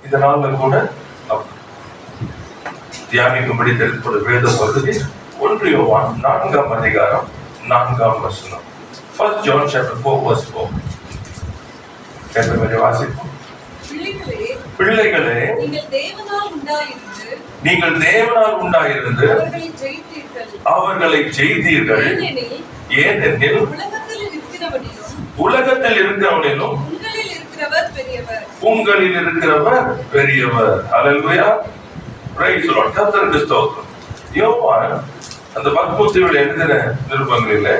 இதனால கூட தியானிக்கும்படி தெரிந்து வேத பகுதி 1 யோவான் 4ஆம் அதிகாரம் 4ஆம் வசனம். 1 John chapter 4 verse 4. வாசிப்போம். பிள்ளைகளே, நீங்கள் தேவனால் உண்டாயிருந்து அவர்களை ஜெயித்தீர்கள். ஏனெனில் உலகத்தில் இருக்கிறவனிலும் உங்களில் இருக்கிறவர் பெரியவர். அல்லேலூயா, பிரைஸ் தி லார்ட். கர்த்தருக்கு ஸ்தோத்திரம். யோவான் அந்த பக்தியில் எழுதின நிருபங்களில்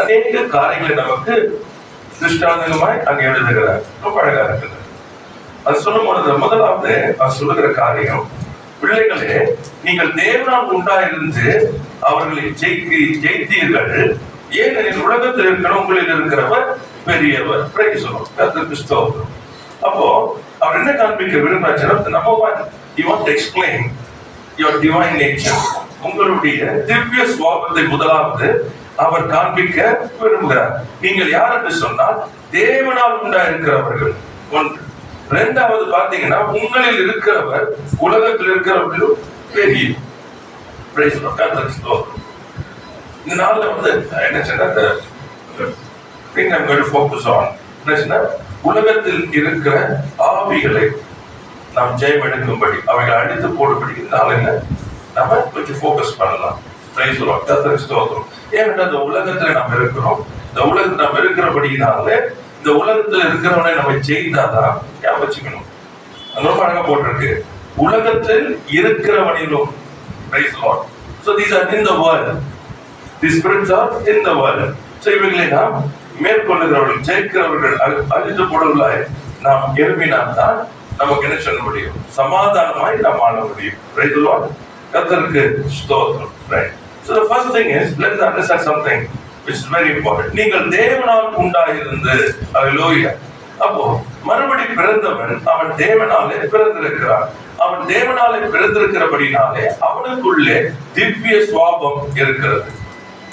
அநேக காரியங்களை நமக்கு திருஷ்டாந்தமாய் அங்கே எழுதுகிறார். ரொம்ப அழகா இருக்குது. அது சொல்லும் பொழுது முதலாவது அவர் சொல்லுகிற காரியம், பிள்ளைகளே, நீங்கள் தேவனால் உண்டாயிருந்து அவர்களை ஜெயித்தீர்கள். ஏனெனில் உலகத்தில் இருக்கிற உங்களில் இருக்கிறவர் பெரியவர். Price the Lord. கர்த்தருக்கு ஸ்தோத்திரம். அப்போ அவர் என்ன காண்பிக்க விரும்புகிறார்? Number 1, he wants to explain your divine nature. உங்களுடைய திவ்ய சுபாவத்தை முதலாவது அவர் காண்பிக்க விரும்புகிறார். நீங்கள் யார் என்று சொன்னால் தேவனால் உண்டாயிருக்கிறவர்கள் ஒன்று. இரண்டாவது பார்த்தீங்கன்னா, உங்களில் இருக்கிறவர் உலகத்தில் இருக்கிறவர்களும் பெரிய. இந்த நாள்ல என்ன சொன்னா, உலகத்தில் இருக்கிற ஆவிகளை நாம் ஜெயம் எடுக்கும்படி, அவைகளை அடித்து போடும்படி நாளில் நம்ம கொஞ்சம் ஃபோக்கஸ் பண்ணலாம். ஏன்னா இந்த உலகத்துல நாம் இருக்கிறோம். இந்த உலகத்தில் நாம் இருக்கிறபடினால இந்த உலகத்துல இருக்கிறவனை நம்ம ஜெயித்தாதான் ஞாபகம் வச்சுக்கணும். ரொம்ப அழகா போட்டிருக்கு, உலகத்தில் இருக்கிறவனிலும். So these are in the world. These spirits are in the world. So இவர்களை நாம் மேற்கொள்ளுகிறவர்கள், ஜெயிக்கிறவர்கள், அழித்து போடுவதாய் நாம் எழுப்பினால் தான் நமக்கு என்ன சொல்ல முடியும்? சமாதானமாய் நாம் ஆள முடியும். Praise the Lord. கர்த்தருக்கு ஸ்தோத்திரம். Right. So the first thing is, let's understand something which is very important. நீங்கள் தேவனால் உண்டாயிருந்து. Hallelujah. அப்போ மறுபடி பிறந்தவன் அவன் தேவனாலே பிறந்திருக்கிறான். அவன் தேவனாலே பிறந்திருக்கிறபடினாலே அவனுக்குள்ளே திவ்ய சுபாவம் இருக்கிறது.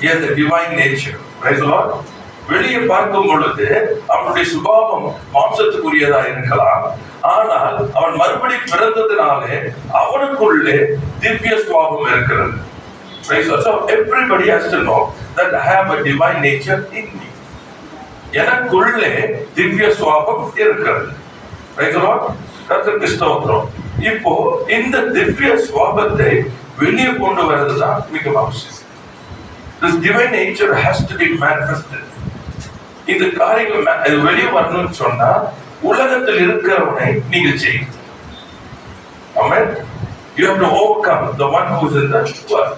Yes, the divine nature. Praise the Lord. வெளியே பார்க்கும் பொழுது அவனுடைய சுபாவம் மாம்சத்துக்குரியதா இருக்கலாம். ஆனால் அவன் மறுபடி பிறந்ததினாலே அவனுக்குள்ளே திவ்ய சுபாவம் இருக்கிறது. So everybody has to know that I have a divine nature in me. எனக்குள்ளே திவ்ய சுபாவம் இருக்கிறது. Praise the Lord. கர்த்தருக்கு ஸ்தோத்திரம். இப்போ இந்த திவ்ய சுபாவத்தை வெளியே கொண்டு வரதுதான் மிக அவசியம். This divine nature has to be manifested. இந்த காரியங்கள் வெளியே வரணும்னு சொன்னா உலகத்தில் இருக்கிறவனை நீங்கள் செய்யுங்க. Amen. You have to overcome the one who is in the world.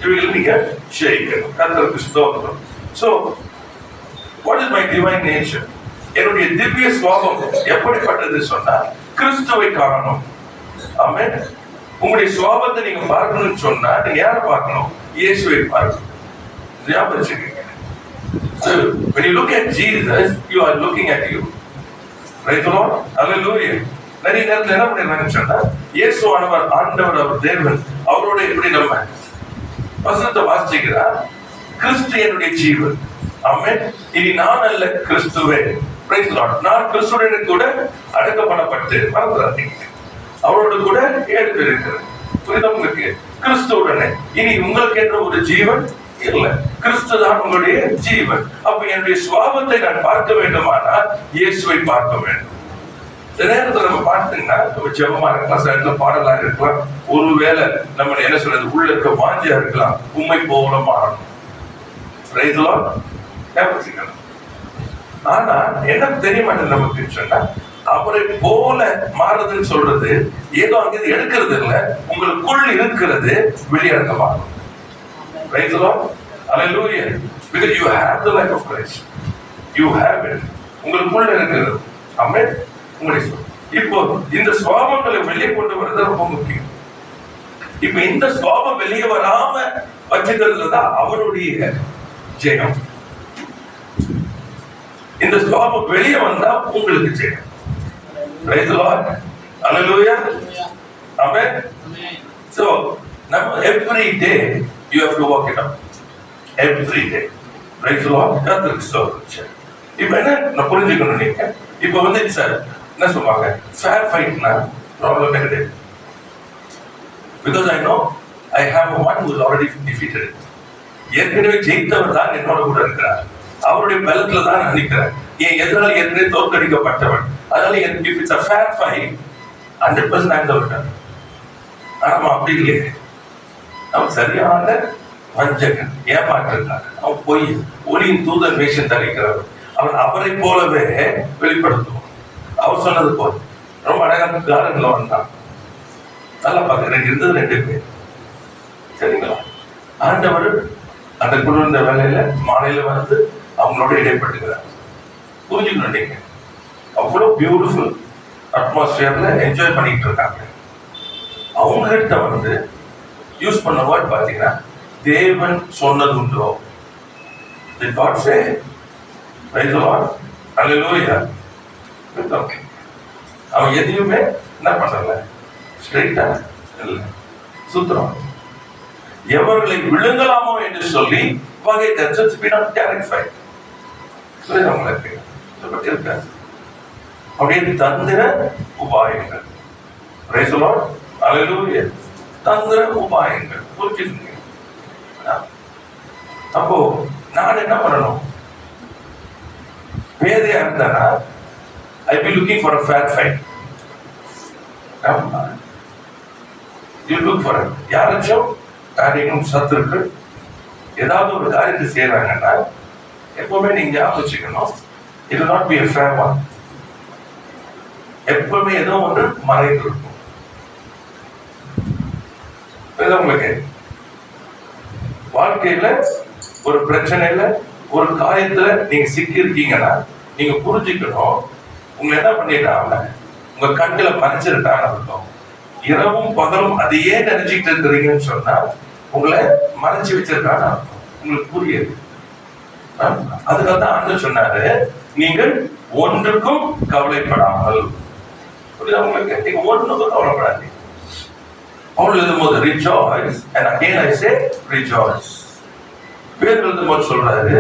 இவைகளை நீங்க செய்யணும். கர்த்தருக்கு ஸ்தோத்திரம். So what is my divine nature? என்னுடைய திவ்ய சுபாவம் எப்படிப்பட்டது சொன்னா கிறிஸ்துவை காணணும். ஆமென். உங்களுடைய சுபாவத்தை நீங்க பார்க்கணும்னு சொன்னா நீங்க யாரை பார்க்கணும்? இயேசுவை பார்க்கணும். ஞாபகம் வச்சுக்கோங்க. So when you look at Jesus, you are looking at you. Praise the Lord. Hallelujah. நிறைய நேரத்தில் என்ன பண்ணிடுறாங்கன்னு சொன்னா, இயேசுவானவர் ஆண்டவர், அவர் தேவன், அவரோட எப்படி நம்ம வசனத்தை வாசிக்கிறார், கிறிஸ்து என்னுடைய ஜீவன். ஆமென். இனி நான் அல்ல, கிறிஸ்துவே. Praise the Lord. நான் கிறிஸ்துவுடன் கூட அடக்கப்படப்பட்டு மறந்துடாதீங்க, அவரோடு கூட எடுத்திருக்கிறேன். புரியுதா உங்களுக்கு? கிறிஸ்துவுடனே இனி உங்களுக்கு என்ற ஒரு ஜீவன் இல்ல, கிறிஸ்து தான் உங்களுடைய ஜீவன். அப்ப என்னுடைய சுபாவத்தை நான் பார்க்க வேண்டுமானால் இயேசுவை பார்க்க வேண்டும். இந்த நேரத்தில் நம்ம பார்த்தீங்கன்னா, நம்ம ஜெபமா இருக்கலாம், சில இடத்துல பாடலா இருக்கலாம், ஒருவேளை நம்ம என்ன சொல்றது உள்ள இருக்க வாஞ்சியா இருக்கலாம், உண்மை போல மாறணும். ஆனா என்ன தெரிய மாட்டேன் நமக்கு சொன்னா, அவரை போல மாறுதுன்னு சொல்றது ஏதோ அங்க எடுக்கிறது இல்ல, உங்களுக்குள் இருக்கிறது வெளியடக்கமாகும். Praise the Lord. Hallelujah. Because you have the life of Christ. You have it. உங்களுக்குள்ள இருக்கிறது. ஆமென். இப்போ இந்த சுபாவங்களை வெளியே கொண்டு வரது ரொம்ப முக்கியம். இப்ப இந்த சுபாவம் வெளியே வராம வச்சுக்கிறதுல தான் அவருடைய ஜெயம். இந்த சுபாவம் வெளியே வந்தா உங்களுக்கு ஜெயம். Praise the Lord. Hallelujah. Amen. So now every day you have to work it out. Every day. Praise the Lord. கர்த்தருக்கு ஸ்தோத்திரம். இப்போ என்ன நான் புரிஞ்சுக்கணும், நீங்க இப்போ சார் என்ன சொல்லுவாங்க, ஃபேர் ஃபைட்னா ப்ராப்ளமே கிடையாது. Because I know I have one who is already defeated it. ஏற்கனவே ஜெயித்தவர் தான் என்னோட கூட இருக்கிறார். அவருடைய பலத்துல தான் நான் நிற்கிறேன். என் எதிராளி ஏற்கனவே தோற்கடிக்கப்பட்டவன். அதனால if it's a fair fight, 100% I'm the winner. ஆனா அப்படி இல்லையே. அவன் சரியான வஞ்சகன், ஏமாற்றுகிறான். அவன் போய் ஒளியின் தூதன் வேஷம் தரிக்கிறவன். அவன் அவரை போலவே வெளிப்படுத்துவான். அவர் சொன்னது போல் ரொம்ப அழகான காலங்கள வந்தான். நல்லா பார்க்க இருந்தது 2 பேர். சரிங்களா? ஆண்டவர் அந்த குளிர்ந்த வேலையில மாலையில வந்து அவங்களோட இடைப்பட்டுக்கிறார். புரிஞ்சுக்கணும், நீங்க அவ்வளவு பியூட்டிஃபுல் அட்மாஸ்பியர்ல என்ஜாய் பண்ணிட்டு இருக்காங்க. அவங்ககிட்ட வந்து யூஸ் பண்ண வேர்ட் பாத்தீங்கன்னா, தேவன் சொன்னது உண்டோ? Did God say? Praise the Lord. Hallelujah. Okay. அவன் எதையுமே என்ன பண்ணல, ஸ்ட்ரெயிட்டா இல்ல, சுத்தம். எவர்களை விழுங்கலாமோ என்று சொல்லி வகை clarified. உங்களுக்கு இருக்காது. அப்படியே தந்திர உபாயங்கள். Praise the Lord. Hallelujah. தந்திர உபாயங்கள். புரிஞ்சுக்கங்க. அப்போ நான் என்ன பண்ணணும்? பேதையா இருந்தானா I be looking for a fair fight. You look for it. யாராச்சும் காரியங்களும் சத்துருக்கள் ஏதாவது ஒரு காரியத்தை செய்யறாங்கன்னா எப்பவுமே நீங்க ஞாபகம், it will not be a fair one. எப்பவுமே ஏதோ ஒன்று மறைந்து இருக்கும். உங்களுக்கு வாழ்க்கையில ஒரு பிரச்சனையில ஒரு காரியத்துல நீங்க சிக்கி இருக்கீங்கன்னா நீங்க புரிஞ்சுக்கணும், உங்களை என்ன பண்ணிட்டாங்க, உங்க கண்ணுல மறைச்சிருக்காங்க அர்த்தம். இரவும் பகலும் அதையே நினைச்சுட்டு இருக்கிறீங்கன்னு சொன்னா உங்களை மறைச்சு வச்சிருக்காங்க அர்த்தம். உங்களுக்கு புரியுது? அதுக்காக தான் ஆண்டவர் சொன்னாரு, நீங்கள் ஒன்றுக்கும் கவலைப்படாமல். உங்களுக்கு நீங்க ஒன்றுக்கும் கவலைப்படாதீங்க. பவுல் எழுதும்போது rejoice, and again I say rejoice. பேதுரு எழுதும்போது சொல்றாரு,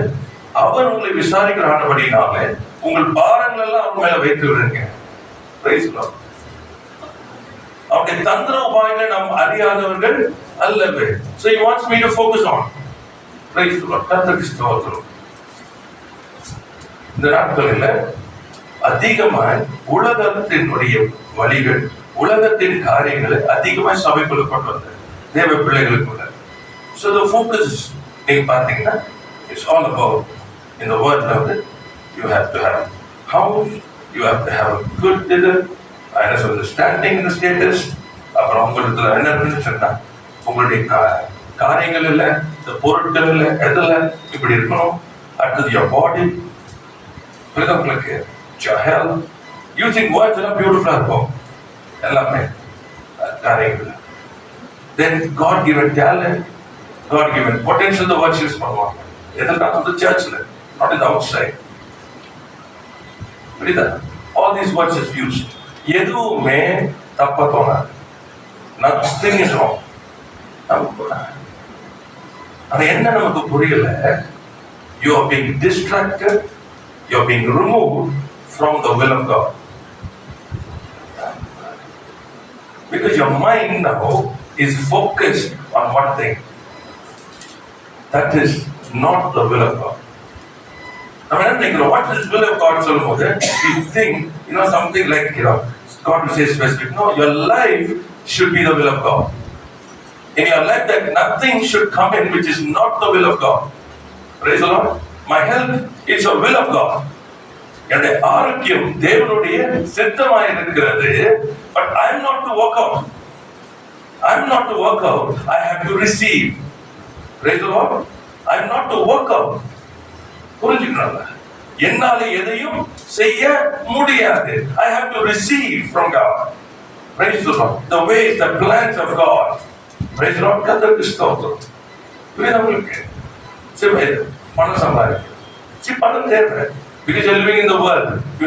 அவர் உங்களை விசாரிக்கிற ஆண்டபடியினாலே உங்கள் பாரங்கள் எல்லாம் அவர் மேல வைத்து விடுங்க. Price the Lord. அவருடைய தந்திர உபாயங்களை நாம் அறியாதவர்கள் அல்லவே. So he wants me to focus on. Price the Lord. கர்த்தருக்கு ஸ்தோத்திரம். இந்த நாட்களில் அதிகமாக உலகத்தினுடைய வழிகள், உலகத்தின் காரியங்களை அதிகமாக சபைக்குள்ள கொண்டு வந்த தேவ பிள்ளைகளுக்குள்ள. So the focus, நீங்க பார்த்தீங்கன்னா, it's all about in the word of it. You have to have house, you have to have a good dinner, and so the standing in the status. அப்புறம் உங்களுக்கு என்ன இருக்குன்னு சொன்னா, உங்களுடைய காரியங்கள் இல்லை, இந்த பொருட்கள் இல்லை, எதில் இப்படி இருக்கணும். அடுத்தது your body, உங்களுக்கு your health, using words எல்லாம் பியூட்டிஃபுல்லா இருக்கும் எல்லாமே காரியங்கள். Then God given talent, God given potential, the words use பண்ணுவாங்க. எதெல்லாம் the churchல, not in the outside. புரியுதா? All these words is used. எதுவுமே தப்பா தோணாது. Nothing is wrong. அது என்ன நமக்கு புரியல, you are being distracted, you are being removed from the will of God. Because your mind now is focused on one thing. That is not the will of God. I mean, what is the will of God? So you think, something like, God will say specific. No, your life should be the will of God. In your life, that nothing should come in which is not the will of God. Praise the Lord. My health is the will of God. என்னுடைய ஆரோக்கியம் தேவனுடைய சித்தமாய் இருக்கிறது. But I am not to work out. I am not to work out. I have to receive. Praise the Lord. I am not to work out. புரிஞ்சுக்கணும், என்னால எதையும் செய்ய முடியாது. I have to receive from God. Praise the Lord. The ways, the plans of God. Praise the Lord. கர்த்தருக்கு ஸ்தோத்திரம். புரியுதா உங்களுக்கு? சரி, பணம் சம்பாதிக்க பணம் தேவை. Because you are living in the world, you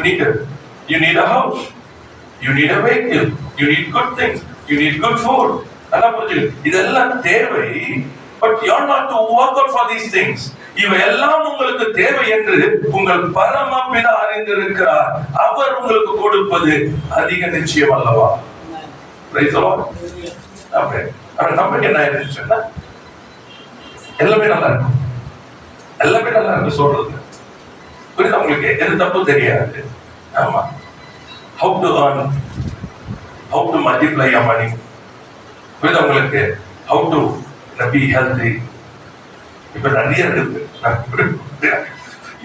need a house, you need a vehicle, you need good things, you need good food. நல்லா புரிஞ்சுங்க, இதெல்லாம் தேவை. But you are not to work out for these things. இவை எல்லாம் உங்களுக்கு தேவை என்று உங்கள் பரமபிதா அறிந்திருக்கிறார். அவர் உங்களுக்கு கொடுப்பது அதிக நிச்சயம் அல்லவா? நமக்கு என்ன ஆயிடுச்சுன்னா எல்லாமே நல்லா இருக்கும், எல்லாமே நல்லா இருக்கு சொல்றது. புரியுது உங்களுக்கு? எது தப்பு தெரியாது. ஆமா, how to earn, how to multiply your money. புரியுது உங்களுக்கு? how to be healthy. இப்ப நிறைய இருக்குது.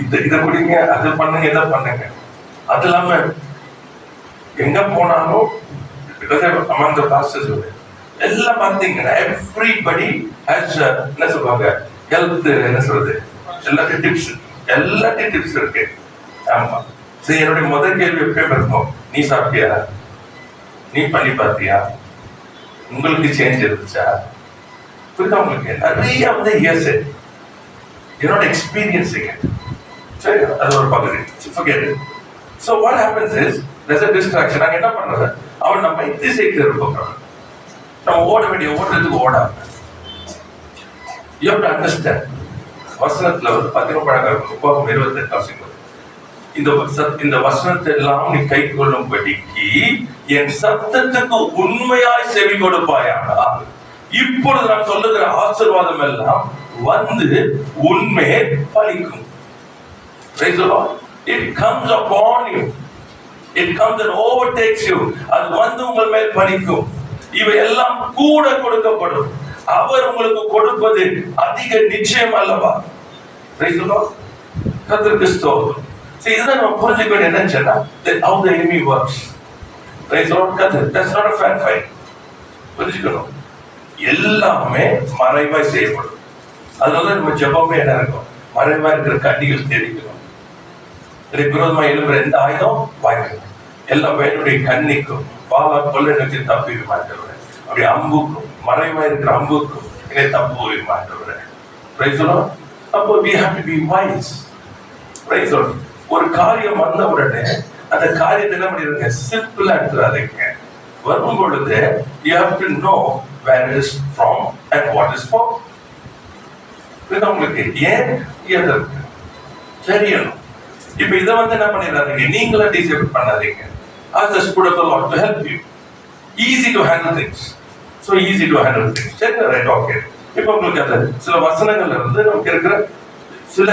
இதை குடிங்க, அதை பண்ணுங்க, இதை பண்ணுங்க. அது இல்லாம எங்க போனாலும் among the pastors எல்லாம் பார்த்தீங்கன்னா everybody has என்ன சொல்லுவாங்க, ஹெல்த் என்ன சொல்றது, எல்லாத்தையும் டிப்ஸ் இருக்கு. ஆமா, சரி, என்னுடைய முதல் கேள்வி எப்பயும் இருக்கும், நீ சாப்பிட்டியா, நீ பண்ணி பார்த்தியா, உங்களுக்கு சேஞ்ச் இருந்துச்சா? புரியுதா உங்களுக்கு? நிறைய வந்து எஸ், என்னோட எக்ஸ்பீரியன்ஸிங். சரி, அது ஒரு பகுதி. So what happens is there's a distraction. நாங்க என்ன பண்றது, அவன் நம்ம திசைக்கு இருப்போம், நம்ம ஓட வேண்டிய ஓடுறதுக்கு ஓடாம. You have to understand. வசனத்துல ஒரு 11:28 இந்த வசனத்தை எல்லாம் நீ கை கொள்ளும்படிக்கு என் சத்தத்துக்கு உண்மையாய் செவி கொடுப்பாயானால் இப்பொழுது நான் சொல்லுகிற ஆசீர்வாதம் எல்லாம் வந்து உண்மை பலிக்கும். Praise the Lord. It comes upon you. It comes and overtakes you. அது வந்து உங்கள் மேல் பலிக்கும். இவை எல்லாம் கூட கொடுக்கப்படும். அவர் உங்களுக்கு கொடுப்பது அதிக நிச்சயம் அல்லவா? Praise the Lord. கர்த்தருக்கு ஸ்தோத்திரம். சரி, இதுதான் நம்ம புரிஞ்சுக்க வேண்டிய என்னன்னா, how the enemy works. Praise the Lord. That's not a fair fight. புரிஞ்சுக்கணும், எல்லாமே மறைவாய் செய்யப்படும். அதனால நம்ம ஜெபமே என்ன இருக்கும், மறைவாய் இருக்கிற கண்ணிகள் தெரிவிக்கணும். விரோதமா எழும்புற எந்த ஆயுதம் வாய்க்கணும், எல்லாம் வேணுடைய கண்ணிக்கும் பாவா கொள்ள நினைச்சு தப்பி மாட்டவரேன். அப்படி அம்புக்கும் மறைவாய் இருக்கிற அம்புக்கும் என்னை தப்பு மாட்டவரேன். அப்போ we have to be wise. ஒரு காரியம் வந்த உடனே அந்த காரியத்தை என்ன பண்ணிருங்க, சிம்பிளா எடுத்துறாதீங்க. வரும் பொழுது you have to know where it is from and what is for. உங்களுக்கு ஏன் எதற்கு தெரியணும். இப்ப இதை வந்து என்ன பண்ணிடாதீங்க, நீங்களா டிசைட் பண்ணாதீங்க. Ask the Spirit of the Lord to help you. Easy to handle things. So easy to handle things. சரி, ரைட், ஓகே. இப்ப உங்களுக்கு அந்த சில வசனங்கள்ல இருந்து நமக்கு இருக்கிற சில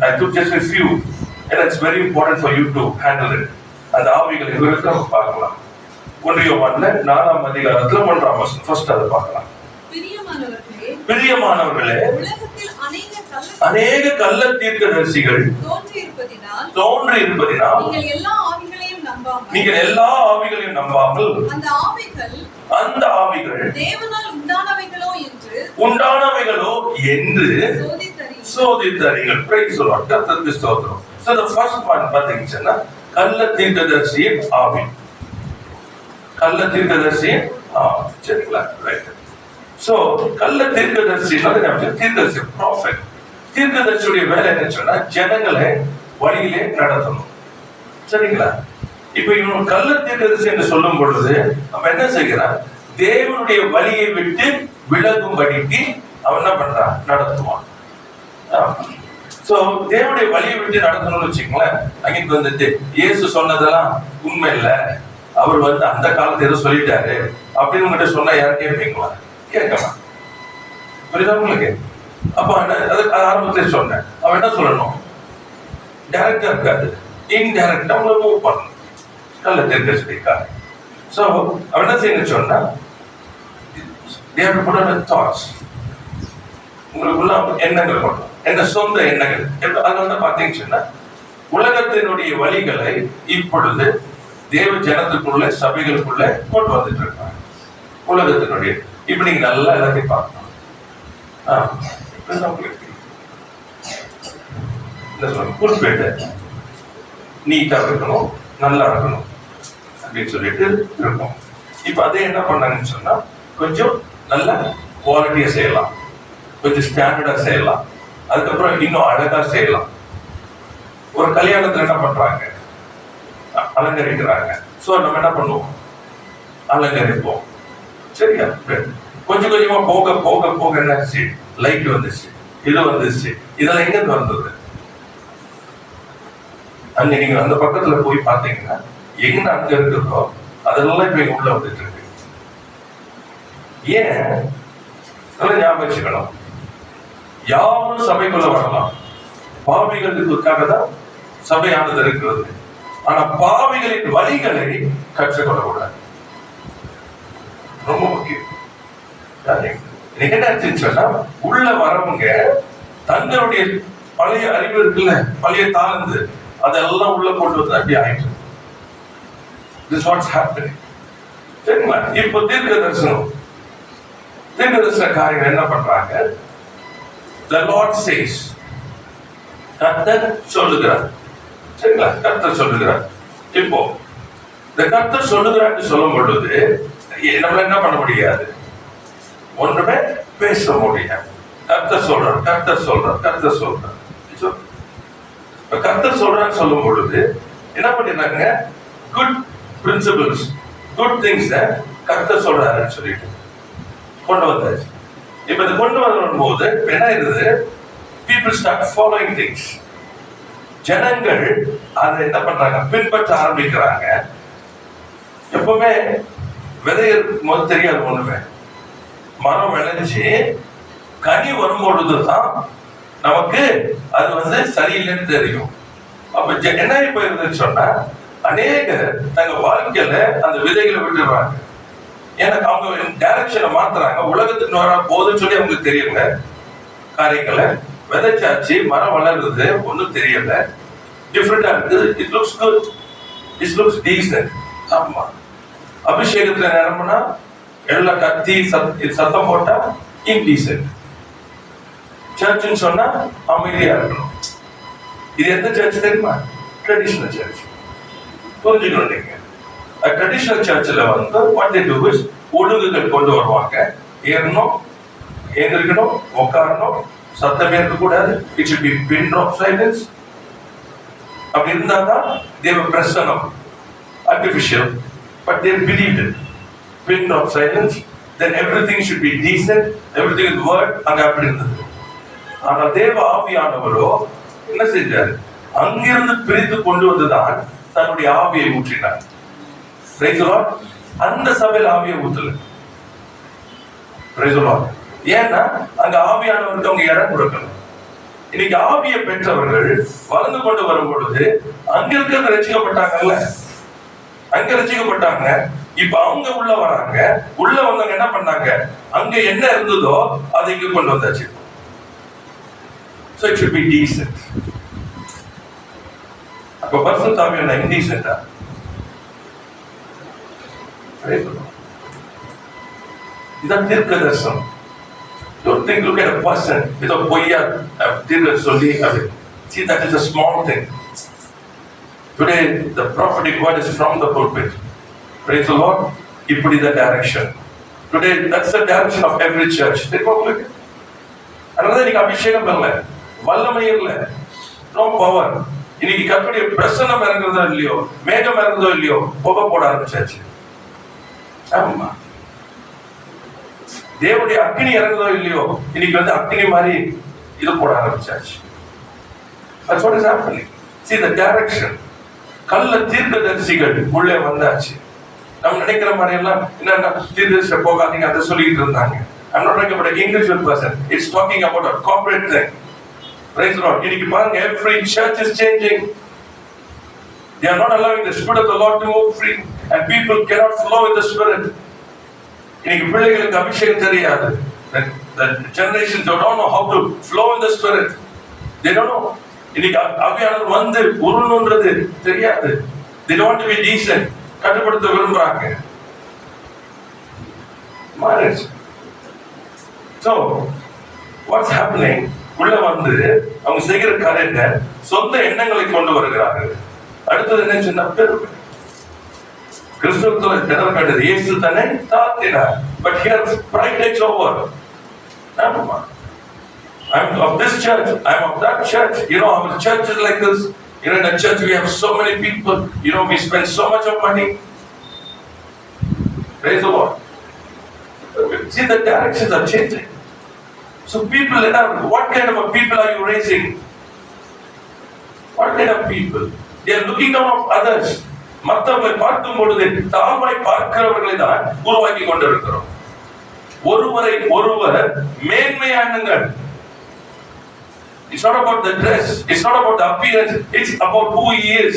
I took just a few and it's very important for you to handle it. அந்த ஆவிகளை குறித்து நம்ம பார்க்கலாம். 1 யோவான்ல 4ஆம் அதிகாரத்துல 1ஆம் வசனம், ஃபர்ஸ்ட் அதை பார்க்கலாம். பிரியமானவர்களே, உலகத்தில் அநேக கள்ள தீர்க்கதரிசிகள் தோன்றி இருப்பதினால் நீங்கள் எல்லா ஆவிகளையும் நம்பாமல் அந்த ஆவிகள் உண்டானவைகளோ என்று சோதித்தறிங்கள். Price the Lord. கர்த்தருக்கு ஸ்தோத்திரம். So the first one பாத்தீங்கன்னா கள்ள தீர்க்கதரிசியின் ஆவி. கள்ள தீர்க்கதரிசியின் ஆவி. சரிங்களா? ரைட். So கள்ள தீர்க்கதரிசினால தீர்க்கதரிசி, ப்ராஃபெட். தீர்க்கதரிசியுடைய வேலை என்ன சொன்னா, ஜனங்களை வழியிலே நடத்தணும். சரிங்களா? இப்ப இவன் கள்ள தீர்க்கதரிசி என்று சொல்லும் பொழுது அவன் என்ன செய்கிறான், தேவனுடைய வழியை விட்டு விலகும்படிக்கு அவன் என்ன பண்றான், நடத்துவான். சோ தேவனுடைய வழியை விட்டு நடத்தணும்னு வச்சுக்கோங்களேன். அங்கிட்டு வந்துட்டு இயேசு சொன்னதெல்லாம் உண்மை இல்ல, அவர் வந்து அந்த காலத்துல ஏதோ சொல்லிட்டாரு அப்படின்னு உங்ககிட்ட சொன்னா யாரும் கேட்பீங்களா? கேட்கலாம். புரியுதா உங்களுக்கு? அப்ப அதுக்கு ஆரம்பத்திலே சொன்னேன், அவன் என்ன சொல்லணும், டைரக்டா இருக்காது, இன்டைரக்டா உங்களை மூவ் பண்ணணும். கள்ள தீர்க்கதரிசிக்காக. சோ அவன் என்ன செய்யணும் சொன்னா, they have to put on thoughts. உங்களுக்குள்ள எண்ணங்கள் கொண்டு, என்ன சொந்த எண்ணங்கள். அது வந்து பாத்தீங்கன்னா உலகத்தினுடைய வழிகளை இப்பொழுது தேவ ஜனத்துக்குள்ள சபைகளுக்குள்ள கொண்டு வந்துட்டு இருக்காங்க. உலகத்தினுடைய இப்ப நீங்க நல்லா எல்லாத்தையும் பார்க்கணும். குறிப்பிட்ட நீட்டா இருக்கணும், நல்லா இருக்கணும் அப்படின்னு சொல்லிட்டு இருக்கும். இப்ப அதே என்ன பண்ணாங்கன்னு சொன்னா, கொஞ்சம் நல்ல குவாலிட்டியா செய்யலாம், கொஞ்சம் ஸ்டாண்டர்டா செய்யலாம், அதுக்கப்புறம் இன்னும் அழகா செய்யலாம். ஒரு கல்யாணத்துல என்ன பண்றாங்க, அலங்கரிக்கிறாங்க. சோ நம்ம என்ன பண்ணுவோம், அலங்கரிப்போம். சரியா? கொஞ்சம் கொஞ்சமா போக போக போக என்னாச்சு, லைட் வந்துச்சு, இது வந்துச்சு. இதெல்லாம் எங்க வந்தது? அங்க நீங்க அந்த பக்கத்துல போய் பாத்தீங்கன்னா எங்க அங்க இருக்கிறதோ அதெல்லாம் இப்ப உள்ள வந்துட்டு இருக்கு. ஏன் ஞாபகம் வச்சுக்கணும், யாரும் சபைக்குள்ள வரலாம், பாவிகளுக்காக தான் சபையானது இருக்கிறது. ஆனா பாவிகளின் வழிகளை கற்றுக்கொள்ளக்கூடாது. ரொம்ப முக்கியம். என்ன உள்ள வரவங்க தங்களுடைய பழைய அறிவு இருக்குல்ல, பழைய தாழ்ந்து அதெல்லாம் உள்ள கொண்டு வந்து அப்படி ஆயிட்டு. This what's happening. சரிங்களா? இப்போ தீர்க்க தரிசன காரியங்கள் என்ன பண்றாங்க? The Lord says, கர்த்தர் சொல்லுகிறார். சரிங்களா? கர்த்தர் சொல்லுகிறார். இப்போ இந்த கர்த்தர் சொல்லுகிறான்னு சொல்லும் பொழுது நம்ம என்ன பண்ண முடியாது, ஒன்றுமே பேச முடியாது. கர்த்தர் சொல்றார், கர்த்தர் சொல்றார், கர்த்தர் சொல்றார். கர்த்தர் சொல்றான்னு சொல்லும் பொழுது என்ன பண்ணிடுறாங்க, குட் பிரின்சிபிள்ஸ், குட் திங்ஸ் கர்த்தர் சொல்றாருன்னு சொல்லிட்டு கொண்டு வந்தாச்சு. இப்ப இது கொண்டு வரும் போது என்ன ஆயிருது, people start following things. ஜனங்கள் அதை என்ன பண்றாங்க, பின்பற்ற ஆரம்பிக்கிறாங்க. எப்பவுமே விதைய முதல் தெரியாது, ஒண்ணுமே மரம் விளைஞ்சு கனி வரும்பொழுதுதான் நமக்கு அது சரியில்லைன்னு தெரியும். அப்ப என்ன போயிருதுன்னு சொன்னா, அநேக தங்க வாழ்க்கையில அந்த விதைகளை விட்டுடுறாங்க. ஏன்னா அவங்க டைரக்ஷனை மாத்துறாங்க. உலகத்துக்கு வர போதுன்னு சொல்லி அவங்களுக்கு தெரியல, காரியங்களை விதைச்சாச்சு, மரம் வளருது, ஒன்றும் தெரியல, டிஃப்ரெண்டா இருக்குது. It looks good, it looks decent. ஆமா, அபிஷேகத்துல நிரம்பினா எல்லாம் கத்தி சத்தம் போட்டா இன்டீசன்ட். சர்ச்சுன்னு சொன்னா அமைதியா இருக்கணும். இது எந்த சர்ச் தெரியுமா? Traditional church. புரிஞ்சுக்கணும் நீங்க. ட்ரெடிஷனல் சர்ச்சில் வாட் தே டு இஸ், ஒழுங்குகள் கொண்டு வருவாங்க. ஏறணும், எழுந்திருக்கணும், உட்காரணும், சத்தமே இருக்கக்கூடாது. It should be bin drop silence. அப்படி இருந்தாதான் they were personal, artificial, but they believed it. Pin of silence, then everything should be decent, everything is word. அங்க அப்படி இருந்தது. ஆனா தேவ ஆவியானவரோ என்ன செஞ்சாரு, அங்கிருந்து பிரித்து கொண்டு வந்துதான் தன்னுடைய ஆவியை ஊற்றினார். Praise the Lord. அந்த சபையில் ஆவியை ஊற்றல. Praise the Lord. ஏன்னா அங்க ஆவியானவருக்கு அவங்க இடம் கொடுக்கணும். இன்னைக்கு ஆவியை பெற்றவர்கள் வளர்ந்து கொண்டு வரும் பொழுது அங்க இருக்கிறது ரசிக்கப்பட்டாங்கல்ல, அங்க ரசிக்கப்பட்டாங்க. இப்ப அவங்க உள்ள வராங்க. உள்ள வந்தவங்க என்ன பண்ணாங்க, அங்க என்ன இருந்ததோ அதை இங்க கொண்டு வந்தாச்சு. So it should be decent. அப்ப பரிசுத்த ஆவி என்ன இன்டீசென்ட்டா? இதான் தீர்க்க தரிசனம். Don't think, look at a person with a பொய்யா தீர்க்க சொல்லி அது. See, that is a small thing. Today the prophetic word is from the pulpit. Praise the Lord. இப்படி the direction. Today that's the direction of every church. தெரியுமா உங்களுக்கு? அதனால இன்னைக்கு அபிஷேகம் இல்ல, வல்லமை இல்ல, no power. இன்னைக்கு கர்த்தருடைய பிரசன்னம் இறங்குறதோ இல்லையோ, மேகம் இறங்குறதோ இல்லையோ, புகை போட ஆரம்பிச்சாச்சு. ஆமா, தேவனுடைய அக்னி இறங்குதோ இல்லையோ, இன்னைக்கு அக்னி மாதிரி இது போட ஆரம்பிச்சாச்சு. That's what is happening. See the direction. கள்ள தீர்க்கதரிசிகள் உள்ளே வந்தாச்சு. நம்ம நினைக்கிற மாதிரி எல்லாம் என்ன தீர்க்கதரிசி போகாதீங்க அதை சொல்லிட்டு இருந்தாங்க. I'm not talking about an individual person. It's talking about a corporate thing. Praise the Lord. இன்னைக்கு பாருங்க, every church is changing. They are not allowing the Spirit of the Lord to move free, and people cannot flow with the Spirit. இன்னைக்கு பிள்ளைகளுக்கு அபிஷேகம் தெரியாது. The generations don't know how to flow in the Spirit. They don't know. இன்னைக்கு ஆவியானவர் உருணுன்றது தெரியாது. They don't want to be decent. கட்டுப்படுத்த விரும்புறாங்க. Marriage. So what's happening? உள்ள அவங்க செய்கிற காரியத்தை சொந்த எண்ணங்களை கொண்டு வருகிறார்கள். அடுத்தது என்ன சொன்னா, பெருமை. கிறிஸ்துவத்துல ஜனல் கண்டது இயேசு தன்னை தாழ்த்தினார். But here pride takes over. I'm of this church, I'm of that church. Our church is like this. In a church we have so many people. We spend so much of money. Praise the Lord. See, the directions are changing. So people, what kind of a people are you raising? What kind of people? They are looking down on others. மற்றவர்களை பார்க்கும் பொழுது தாழ்வாய் பார்க்கிறவர்களை தான் உருவாக்கி கொண்டிருக்கிறோம். ஒருவரை ஒருவர் மேன்மையானுங்கள். It's not about the dress, it's not about the appearance, it's about who he is.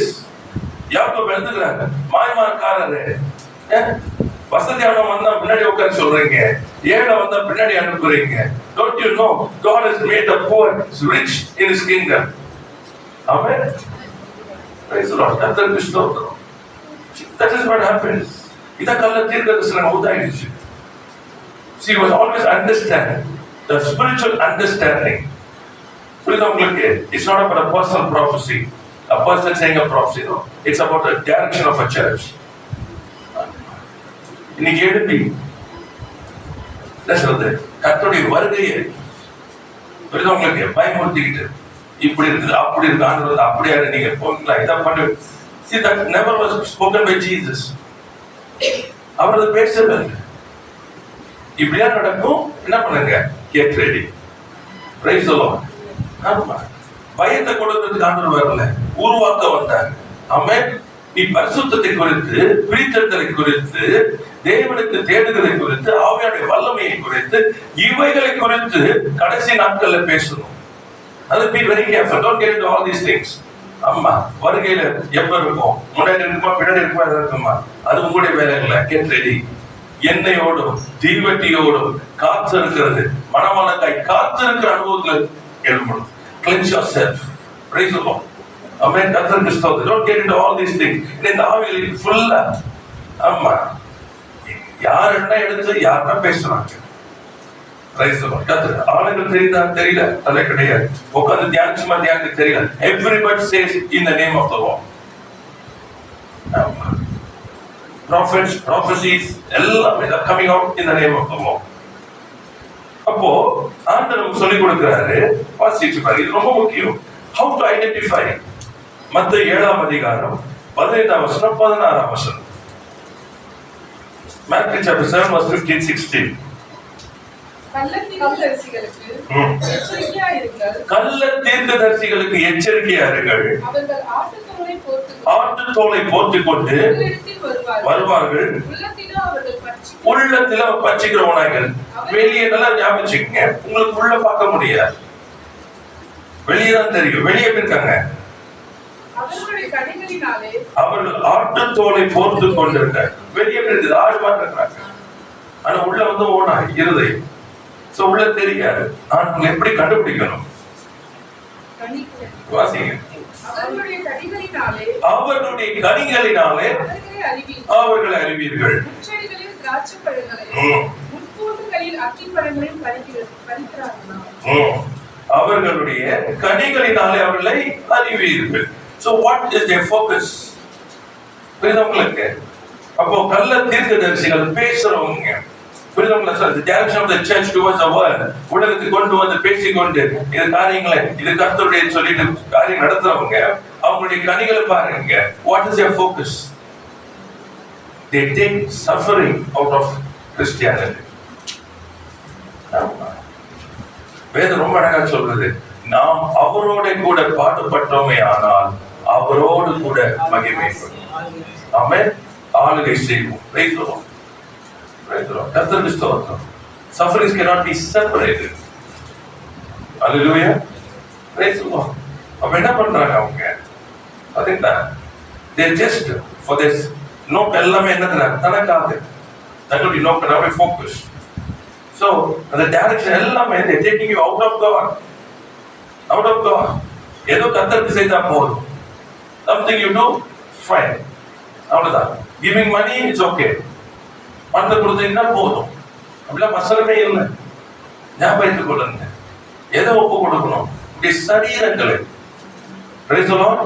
யாக்கோபு எழுதுகிறாங்க, மாய்மார்காரரே, வசதியானவன் வந்தா பின்னாடி உட்கார சொல்றீங்க, ஏழை வந்தா பின்னாடி அனுப்புறீங்க. Don't you know God has made the poor rich in his kingdom? Amen. Praise the Lord. That is what happens. இத கல்ல தீர்க்கதரிசனம் உதாயிடுச்சு. She was always understanding the spiritual understanding. புரியுதா உங்களுக்கு? It's not about a personal prophecy, a person saying a prophecy. No, it's about the direction of a church. இன்னைக்கு எழுப்பி என்ன சொல்றது, கர்த்தருடைய வருகையை புரியுதா உங்களுக்கு, பயமுறுத்திக்கிட்டு இப்படி இருக்குது அப்படி இருக்கு, ஆண்டவர் அப்படியா நீங்க போங்களா இதை பண்ணு. See, that never was spoken by Jesus. அவர் அதை பேசவே இல்லை. இப்படியா நடக்கும், என்ன பண்ணுங்க, get ready. Praise the Lord. ஆமா, பயத்தை கொடுக்கிறதுக்கு ஆண்டவர் வரல, உருவாக்க வந்தார். ஆமென். நீ பரிசுத்தத்தை குறித்து, பிரித்தெடுத்தலை குறித்து, தேவனுக்கு தேடுதலை குறித்து, ஆவியானுடைய வல்லமையை குறித்து, இவைகளை குறித்து கடைசி நாட்கள்ல பேசணும். அது be very careful, don't get into all these things. ஆமா, வருகையில எப்ப இருக்கும், முன்னாடி இருக்குமா பின்னாடி இருக்குமா இருக்குமா, அது உங்களுடைய வேலை இல்லை. Get ready. எண்ணெயோடும் தீவட்டியோடும் காத்திருக்கிறது, மணவாளனாய் காத்திருக்கிற அனுபவத்துல எழும்பணும். Cleanse yourself. Praise the Lord. Amen. கர்த்தருக்கு ஸ்தோத்திரம். Don't get into all these things. இந்த ஆவியில் ஃபுல்லா ஆமா, யார் என்ன எடுத்து யாருன்னா பேசுறாங்க. Praise the Lord. கர்த்தர் ஆளுங்க தெரியுதா தெரியல, தலை கிடையாது. உட்கார்ந்து தியானிச்சுமா தியானிக்க தெரியல. Everybody says in the name of the Lord. ஆமா, prophets, prophecies எல்லாமே are coming out in the name of the Lord. அப்போ ஆண்டவர் சொல்லி கொடுக்கிறாரு, வாசிச்சு பாருங்க, இது ரொம்ப முக்கியம். How to identify? மத்தேயு 7ஆம் அதிகாரம் 15ஆம் வசனம் 16ஆம் வசனம். Matthew chapter 7 verse 15-16. கள்ள தீர்க்கதரிசிகளுக்கு எச்சரிக்கையா இருங்கள். ஆட்டுத்தோலை போர்த்துக் கொண்டு வருவார்கள், உள்ளத்தில பச்சிக்கிறவனார்கள். வெளியே நல்லா ஞாபகம், உங்களுக்கு உள்ள பார்க்க முடியாது, வெளியே தான் தெரியும். வெளியே இருக்காங்க, அவர்கள் ஆட்டுத்தோலை போர்த்துக் கொண்டிருக்காங்க. வெளியே இருக்குது, ஆடு பார்க்கிறாங்க, ஆனா உள்ள வந்து ஓனா இருதயம். சோ உள்ள தெரியாது. ஆண்கள் எப்படி கண்டுபிடிக்கணும்? வாசிங்க. அவர்களுடைய கனிகளினாலே அவர்களை அறிவீர்கள். அவர்களுடைய கனிகளினாலே அவர்களை அறிவீர்கள். So what is their focus? புரியுதா? அப்போ கள்ள தீர்க்கதரிசிகள் பேசுறவங்க, புரியுதா? The direction of the church towards the world, உலகத்துக்கு கொண்டு வந்து பேசிக்கொண்டு இந்த காரியங்களை இது கர்த்தருடைய சொல்லிட்டு காரியம் நடத்துறவங்க, அவங்களுடைய கனிகளை பாருங்க. What is their focus? They take suffering out of Christianity. வேதம் ரொம்ப அழகா சொல்றது, நாம் அவரோட கூட பாடுபட்டோமே ஆனால் அவரோடு கூட மகிமைப்படும். ஆமென். ஆளுகை செய்வோம். Praise the Lord. Praise the Lord. கர்த்தருக்கு ஸ்தோத்திரம். Sufferings cannot be separated. Hallelujah. Praise the Lord. அப்ப என்ன பண்றாங்க அவங்க? பாத்தீங்களா? They just for this நோக்கம் எல்லாமே என்னதுன்னா தனக்காக, தன்னுடைய நோக்கம் எல்லாமே focus. So அந்த டைரக்ஷன் எல்லாமே they taking you out of God. Out of God. ஏதோ கர்த்தருக்கு செய்தா போதும். Something you do, fine. அவ்வளவுதான். Giving money is okay. பணத்தை கொடுத்தீங்கன்னா போதும். அப்படிலாம் மசலமே இல்லை. ஞாபகத்துக் கொள்ளுங்க. எதை ஒப்பு கொடுக்கணும்? சரீரங்களை. Praise the Lord.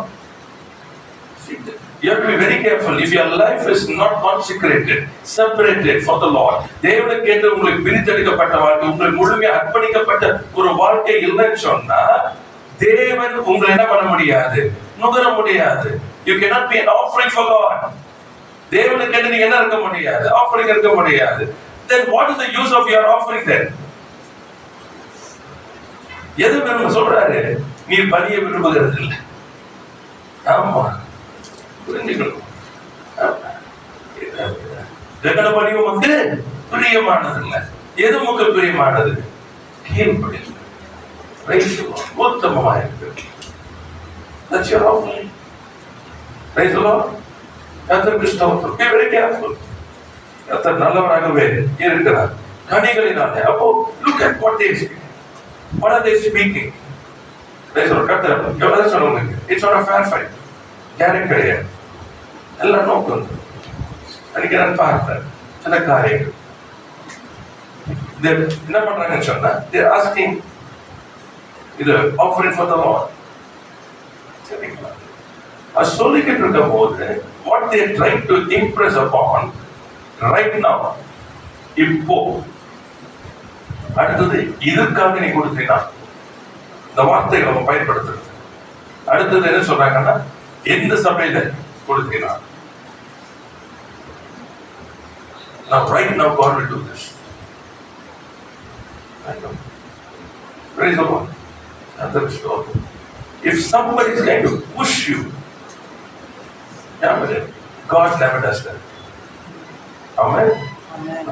You have to be very careful. If your life is not consecrated, separated for the Lord, தேவனுக்கு என்று உங்களுக்கு பிரித்தெடுக்கப்பட்ட வாழ்க்கை, உங்களுக்கு முழுமையாக அர்ப்பணிக்கப்பட்ட ஒரு வாழ்க்கை இல்லைன்னு சொன்னா, தேவன் உங்களை என்ன பண்ண முடியாது, நுகர முடியாது. You cannot be an offering for God. தேவனுக்கு என்று நீங்க என்ன இருக்க முடியாது, ஆஃபரிங் இருக்க முடியாது. Then what is the use of your offering then? எது விரும்ப சொல்றாரு? நீ பலிய விரும்புகிறது இல்லை. ஆமா, புரிஞ்சுக்கணும். பலியும் வந்து பிரியமானது இல்லை. எது உமக்கு பிரியமானது? கீழ்ப்படிதல். உத்தமமா இருக்கு. That's your offering. Praise the Lord. கர்த்தருக்கு ஸ்தோத்திரம். Be very careful. கர்த்தர் நல்லவராகவே இருக்கிறார். கனிகளினாலே. அப்போ look at what they speak. What are they speaking? Praise the Lord. கர்த்தர் எவ்வளவு சொல்லுங்க. It's not a fair fight. Character கிடையாது. எல்லாம் நோக்கம். அன்னைக்கு நான் பார்த்தேன் சில காரியங்கள். என்ன பண்றாங்கன்னு சொன்னா, they're asking இது offering for the Lord. சரிங்களா? அது சொல்லிக்கிட்டு இருக்கும் போது what they are trying to impress upon right now, இப்போ அடுத்தது இதுக்காக நீ கொடுத்தீங்கன்னா இந்த வார்த்தைகளை நம்ம பயன்படுத்துறது. அடுத்தது என்ன சொல்றாங்கன்னா, எந்த சபையில கொடுத்தீங்கன்னா now right now God will do this. Praise the Lord. And that's all. If somebody is going to push you, God never does that. Amen. Amen.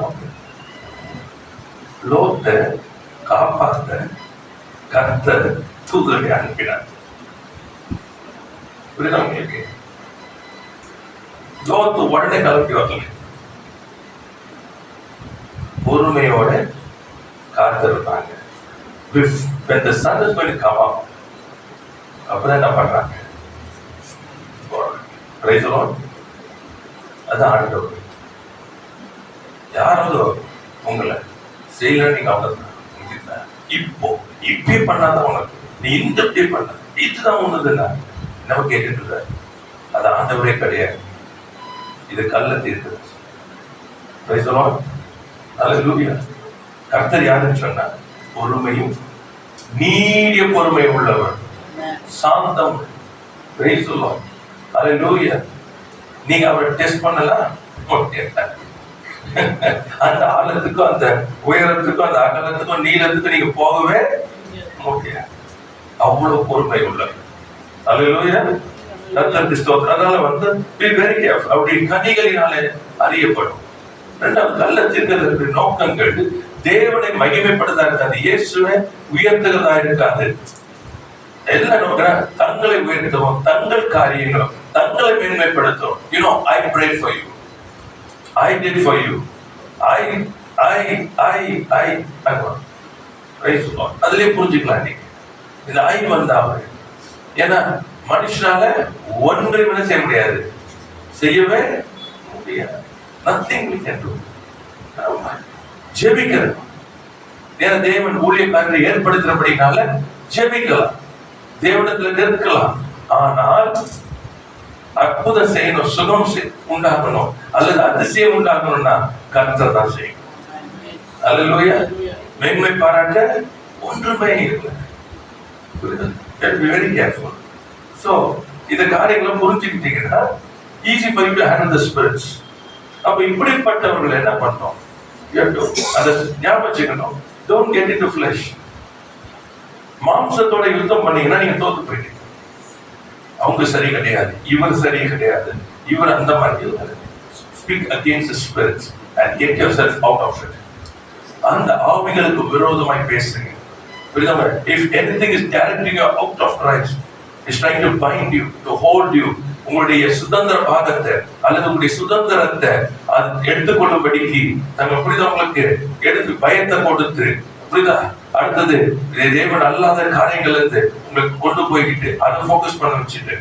லோத்தை காப்பாற்ற கர்த்தர் தூதரை அனுப்பினார். புரியுதா உங்களுக்கு? லோத்து உடனே கிளம்பி வரல. பொறுமையோட காத்திருந்தாங்க. When the sun is going to come up, அப்பதான் என்ன பண்றாங்க? Praise the Lord. அதான் ஆண்டவர். யாராவது உங்களை செய்யல, நீங்க அவங்க இப்படி பண்ணாதான் உனக்கு, நீ இந்த இப்படி பண்ண இதுதான் உனதுன்னா நம்ம கேட்டுட்டு இருக்க. அது ஆண்டவரே கிடையாது. இது கல்ல தீர்க்குது. Praise the Lord. ஹல்லேலூயா. கர்த்தர் யாருன்னு சொன்னா, பொறுமையும் நீடிய பொறுமை உள்ளவர், சாந்தம். Praise the Lord. ஹல்லேலூயா. நீங்க அவரை டெஸ்ட் பண்ணலாம். அந்த ஆழத்துக்கும் அந்த உயரத்துக்கும் அந்த அகலத்துக்கும் நீளத்துக்கும் நீங்க போகவே முடியாது. அவ்வளவு பொறுமை உள்ளவர். ஹல்லேலூயா. கர்த்தருக்கு ஸ்தோத்திரம். அதனால be very careful. அவருடைய கனிகளினாலே அறியப்படும். இரண்டாவது, கள்ள தீர்க்கதரிசிகளுடைய நோக்கங்கள் தேவனை மகிமைப்படுத்தா இருக்காது, இயேசுவை உயர்த்துகிறதா இருக்காது. எல்லாம் நோக்கிற தங்களை உயர்த்தவும், தங்கள் காரியங்களும் தங்களை மேன்மைப்படுத்தும். I prayed for you, I did for you, அதுலயே புரிஞ்சுக்கலாம். நீங்க இந்த ஐ வந்தாவே, ஏன்னா மனுஷனால ஒன்றை விட செய்ய முடியாது, செய்யவே முடியாது. Nothing we can do. ஜெபிக்கிறது. ஏன்னா தேவன் ஊழியக்காரரை ஏற்படுத்துறபடினால ஜெபிக்கலாம், தேவனிடத்துல நிற்கலாம். ஆனால் அற்புதம் செய்யணும், சுகம் உண்டாகணும் அல்லது அதிசயம் உண்டாகணும்னா கர்த்தர் தான் செய்யணும். அல்லேலூயா. மேன்மை பாராட்ட ஒன்றுமே இல்லை. Very careful. ஸோ இந்த காரியங்களை புரிஞ்சுக்கிட்டீங்கன்னா easy for you to handle the spirits. அப்ப இப்படிப்பட்டவர்கள் என்ன பண்ணணும்? அதை ஞாபகம் வச்சுக்கணும். Don't get into flesh. மாம்சத்தோட யுத்தம் பண்ணீங்கன்னா நீங்க தோத்து போயிட்டீங்க. அவங்க சரி கிடையாது, இவர் சரி கிடையாது, இவர் அந்த மாதிரி. Speak against the spirits and get yourself out of it. அந்த ஆவிகளுக்கு விரோதமாய் பேசுங்க. If anything is directing you out of Christ, is trying to bind you, to hold you, உங்களுடைய சுதந்திர பாகத்தை அல்லது உங்களுடைய சுதந்திரத்தை அது எடுத்துக்கொள்ளும்படிக்கு தங்க புரிதவங்களுக்கு எடுத்து பயத்தை கொடுத்து, புரியுதா, அடுத்தது தேவன் அல்லாத காரியங்கள் இருந்து உங்களுக்கு கொண்டு போய்கிட்டு அதை ஃபோக்கஸ் பண்ண வச்சுட்டு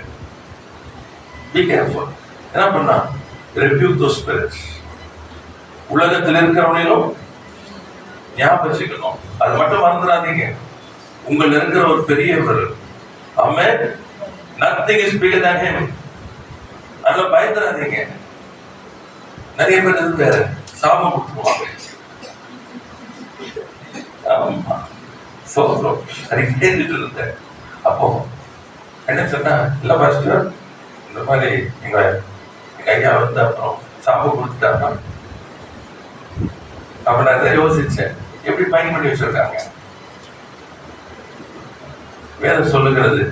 be careful. என்ன பண்ணா? rebuke those spirits. உலகத்தில் இருக்கிறவனையும் ஞாபகம் வச்சுக்கணும். அது மட்டும் மறந்துடாதீங்க, உங்கள் இருக்கிற ஒரு பெரியவர். ஆமென். nothing is bigger than him. அதுல பயந்துடாதீங்க. நிறைய பேர் இருந்து சாபம் கொடுத்துருவாங்க. கேட்டுட்டு இருந்தேன். அப்போ என்ன சொன்னா, இல்ல பாஸ்டர் இந்த மாதிரி எங்க ஐயா வந்து அப்புறம் சாபம் கொடுத்துட்டாங்க. அப்ப நான் யோசிச்சேன், எப்படி பயன் பண்ணி வச்சிருக்காங்க. வேதம் சொல்லுகிறது,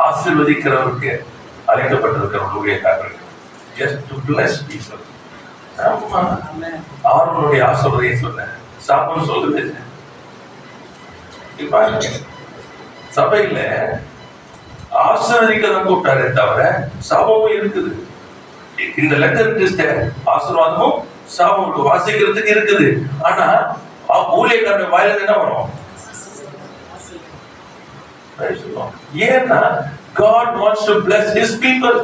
ஆசீர்வதிக்கிறவருக்கு அழைக்கப்பட்டிருக்கிற ஊழியக்காரர்கள். Just to bless people. ஆரோனுடைய ஆசீர்வாதத்தை சொன்னேன். சாபம் சொல்லுது. சபையில ஆசீர்வதிக்க தான் கூப்பிட்டாரே தவிர சாபமும் இருக்குது. இந்த லெட்டர் ஆசீர்வாதமும் சாபம் வாசிக்கிறதுக்கு இருக்குது. ஆனா ஊழியக்காரனுடைய வாயில என்ன வரும்? ஏன்னா God wants to bless his people.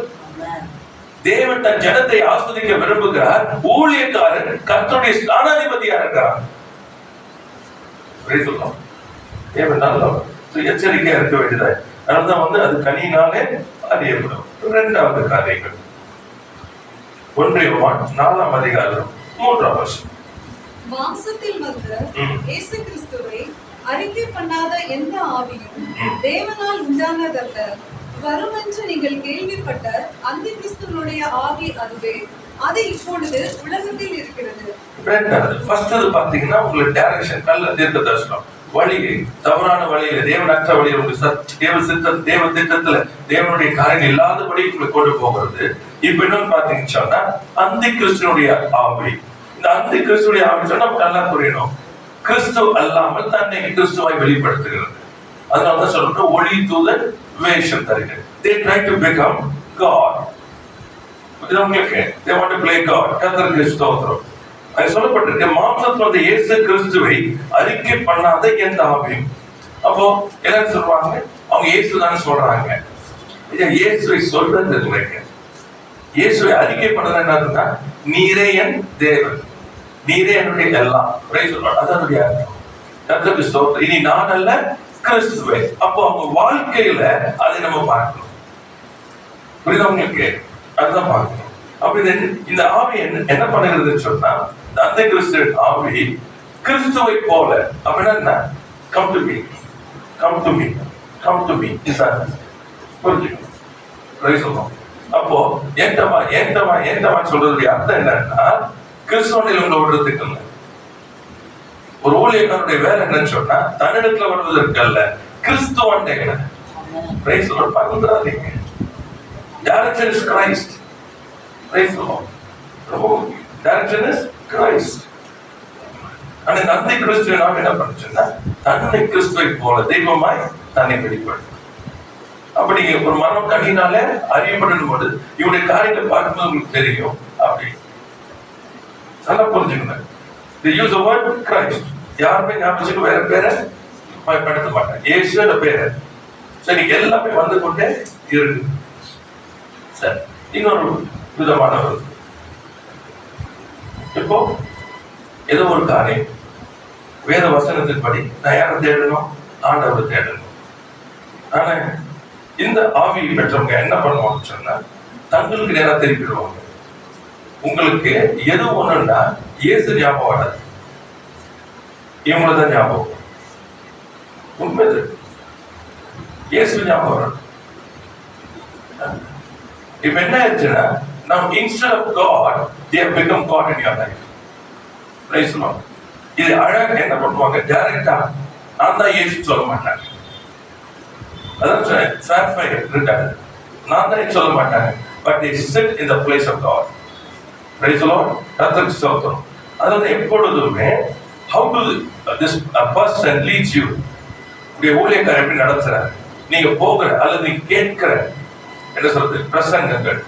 தேவன் தன் ஜனத்தை ஆஸ்வதிக்க விரும்புகிறார். ஊழியக்காரன் கர்த்தருடைய ஸ்தானாதிபதியா இருக்கிறார். தேவன் நல்லவர், எச்சரிக்கையா இருக்க வேண்டியதா. அதனால்தான் அது கனியினாலே அறியப்படும். இரண்டாவது காரியங்கள் 1 யோவான் 4ஆம் அதிகாரம் 3ஆம் வசனம். மாம்சத்தில் வந்த இயேசு கிறிஸ்துவை அறிக்கை பண்ணாத எந்த ஆவியும் தேவனால் உண்டானதல்ல. வருமென்று நீங்கள் கேள்விப்பட்ட அந்தி கிறிஸ்துவனுடைய ஆவி அதுவே. அது இப்பொழுது உலகத்தில் இருக்கிறது. ஃபர்ஸ்ட் பாத்தீங்கன்னா உங்களுக்கு டைரக்ஷன், கல்ல தீர்க்க தரிசனம், வழியை தவறான வழியில, தேவனற்ற வழியில, தேவ திட்டத்துல தேவனுடைய காரியம் இல்லாதபடி உங்களை கொண்டு போகிறது. இப்ப என்னன்னு பாத்தீங்கன்னு சொன்னா அந்தி கிறிஸ்துவனுடைய ஆவி. இந்த அந்தி கிறிஸ்துவனுடைய ஆவி சொன்னா நல்லா புரியணும். கிறிஸ்து அல்லாமல் தன்னை கிறிஸ்துவாய் வெளிப்படுத்துகிறது. அதனாலதான் சொல்றோம் ஒளி தூதன் வேஷம் தருகிறது. They try to become God. உங்களுக்கு they want to play God. கர்த்தருக்கு ஸ்தோத்திரம். அது சொல்லப்பட்டிருக்கு மாம்சத்தில் வந்த இயேசு கிறிஸ்துவை அறிக்கை பண்ணாத எந்த ஆவியும். அப்போ என்ன சொல்றாங்க? அவங்க இயேசு தான் சொல்றாங்க. இயேசுவை சொல்றது இல்லைங்க. இயேசுவை அறிக்கை பண்ணது என்னதுன்னா நீரே என் தேவன், நீரே என்னுடைய எல்லாம். அதனுடைய கர்த்தருக்கு ஸ்தோத்திரம். இனி நான் அல்ல கிறிஸ்துவை. அப்போ அவங்க வாழ்க்கையில அதை நம்ம பார்க்கணும். புரியுதா உங்களுக்கு? அதுதான் பார்க்கணும். அப்படி இந்த ஆவி என்ன பண்ணுகிறதுன்னு சொன்னா அந்த கிறிஸ்து ஆவி கிறிஸ்துவை போல அப்படின்னா come to me, come to me, come to me. புரிஞ்சுக்கணும். அப்போ ஏண்டமா ஏண்டமா ஏண்டமா சொல்றதுடைய அர்த்தம் என்னன்னா கிறிஸ்துவனில் உங்களை விடுறதுக்கு இல்லை. ஒரு ஊழியக்காரனுடைய வேலை என்னன்னு சொன்னா தன்னிடத்துல வருவதற்கு அல்ல, கிறிஸ்துவன் பகிர்ந்தாதீங்க. Direction is Christ. Direction is Christ. ஆனா இந்த அந்தி கிறிஸ்துவ நாம் என்ன பண்ணுச்சுன்னா தன்னை கிறிஸ்துவை போல தெய்வமாய் தன்னை வெளிப்படுத்தும். அப்படி ஒரு மரம் கனினாலே அறியப்படும் போது இவருடைய காரியத்தை பார்க்கும்போது உங்களுக்கு தெரியும். அப்படி நல்லா புரிஞ்சுக்கணும். They use the word Christ. யாருமே ஞாபகம் வேற பேரை பயன்படுத்த மாட்டாங்க. இயேசுன்ற பேரை. சரி, எல்லாமே வந்து கொண்டே இருக்கு. சரி, இன்னொரு விதமான இப்போ ஏதோ ஒரு காரியம் வேத வசனத்தின்படி நான் யாரை தேடணும்? ஆண்டவரை தேடணும். ஆனா இந்த ஆவியை பெற்றவங்க என்ன பண்ணுவாங்க சொன்னா தங்களுக்கு நேரா திருப்பிடுவாங்க. உங்களுக்கு எது ஒண்ணுன்னா இயேசு ஞாபகம் வராது, இவங்களதான் ஞாபகம். உண்மை இயேசு ஞாபகம் வராது. இப்ப என்ன ஆச்சுன்னா now instead of God they have become God in your life. Praise the Lord. இது அழகா என்ன பண்ணுவாங்க? டைரக்டா நான் தான் இயேசு சொல்ல மாட்டாங்க. அதான் சாஃபைர் இருக்காது, நான் தான் சொல்ல மாட்டாங்க. But they sit in the place of God. Praise the Lord. கர்த்தருக்கு ஸ்தோத்திரம். அதாவது எப்பொழுதுமே how do this person leads you? உடைய ஊழியக்காரர் எப்படி நடத்துறாரு? நீங்க போகிற அல்லது நீங்க கேட்கிற என்ன சொல்றது பிரசங்கங்கள்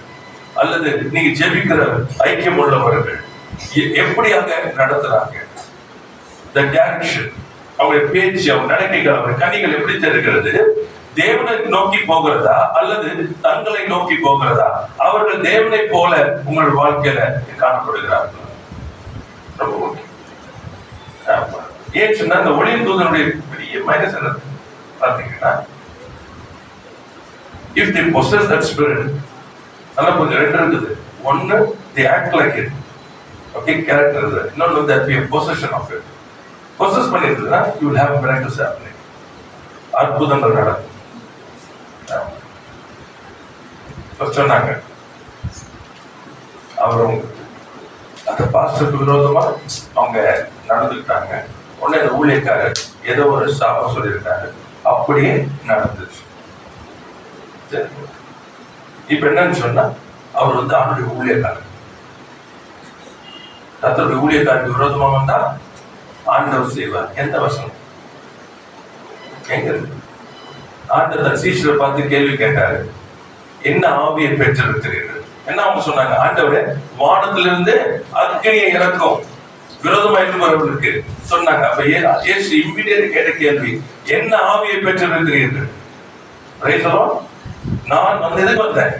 அல்லது நீங்க ஜெபிக்கிற ஐக்கியம் உள்ளவர்கள் எப்படியாக நடத்துறாங்க? The direction, அவருடைய பேச்சு, அவர் நடக்கைகள், அவர் கனிகள் எப்படி தெரிகிறது? தேவனை நோக்கி போகிறதா அல்லது தங்களை நோக்கி போகிறதா? அவர்கள் தேவனை போல உங்கள் வாழ்க்கையில காணப்படுகிறார்கள். ஏன் சொன்னா இந்த ஒளி தூதனுடைய பெரிய மைனஸ் என்ன பாத்தீங்கன்னா if they possess that spirit, நல்லா கொஞ்சம் ரெண்டு இருக்குது. ஒன்னு they act like it, okay, character is there. இன்னொன்னு that we have possession of it. possess பண்ணிருந்தா you will have miracles happening. அற்புதங்கள் நடக்கும். சொன்னாங்க அவரும் அந்த பாஸ்டருக்கு விரோதமா அவங்க நடந்துக்கிட்டாங்க. உடனே அந்த ஊழியக்காரர் ஏதோ ஒரு சாபம் சொல்லியிருக்காரு, அப்படியே நடந்துச்சு. இப்ப என்னன்னு சொன்னா அவர் அவருடைய ஊழியக்காரர், கர்த்தருடைய ஊழியக்காரருக்கு விரோதமா வந்தா ஆண்டவர் செய்வார். எந்த வசனம்? எங்க இருக்கு? ஆண்டவர் தன் சீஷரை பார்த்து கேள்வி கேட்டாரு, என்ன ஆவியை பெற்றிருக்கிறீர்கள்? என்ன அவங்க சொன்னாங்க? ஆண்டவரே, வானத்திலிருந்து அக்கினியை இறக்கும் விரோதமாயிட்டு வரவர்களுக்கு சொன்னாங்க. அப்ப இயேசு இம்மிடியேட் கேட்ட கேள்வி, என்ன ஆவியை பெற்றிருக்கிறீர்கள்? நான் வந்து எதுக்கு வந்தேன்?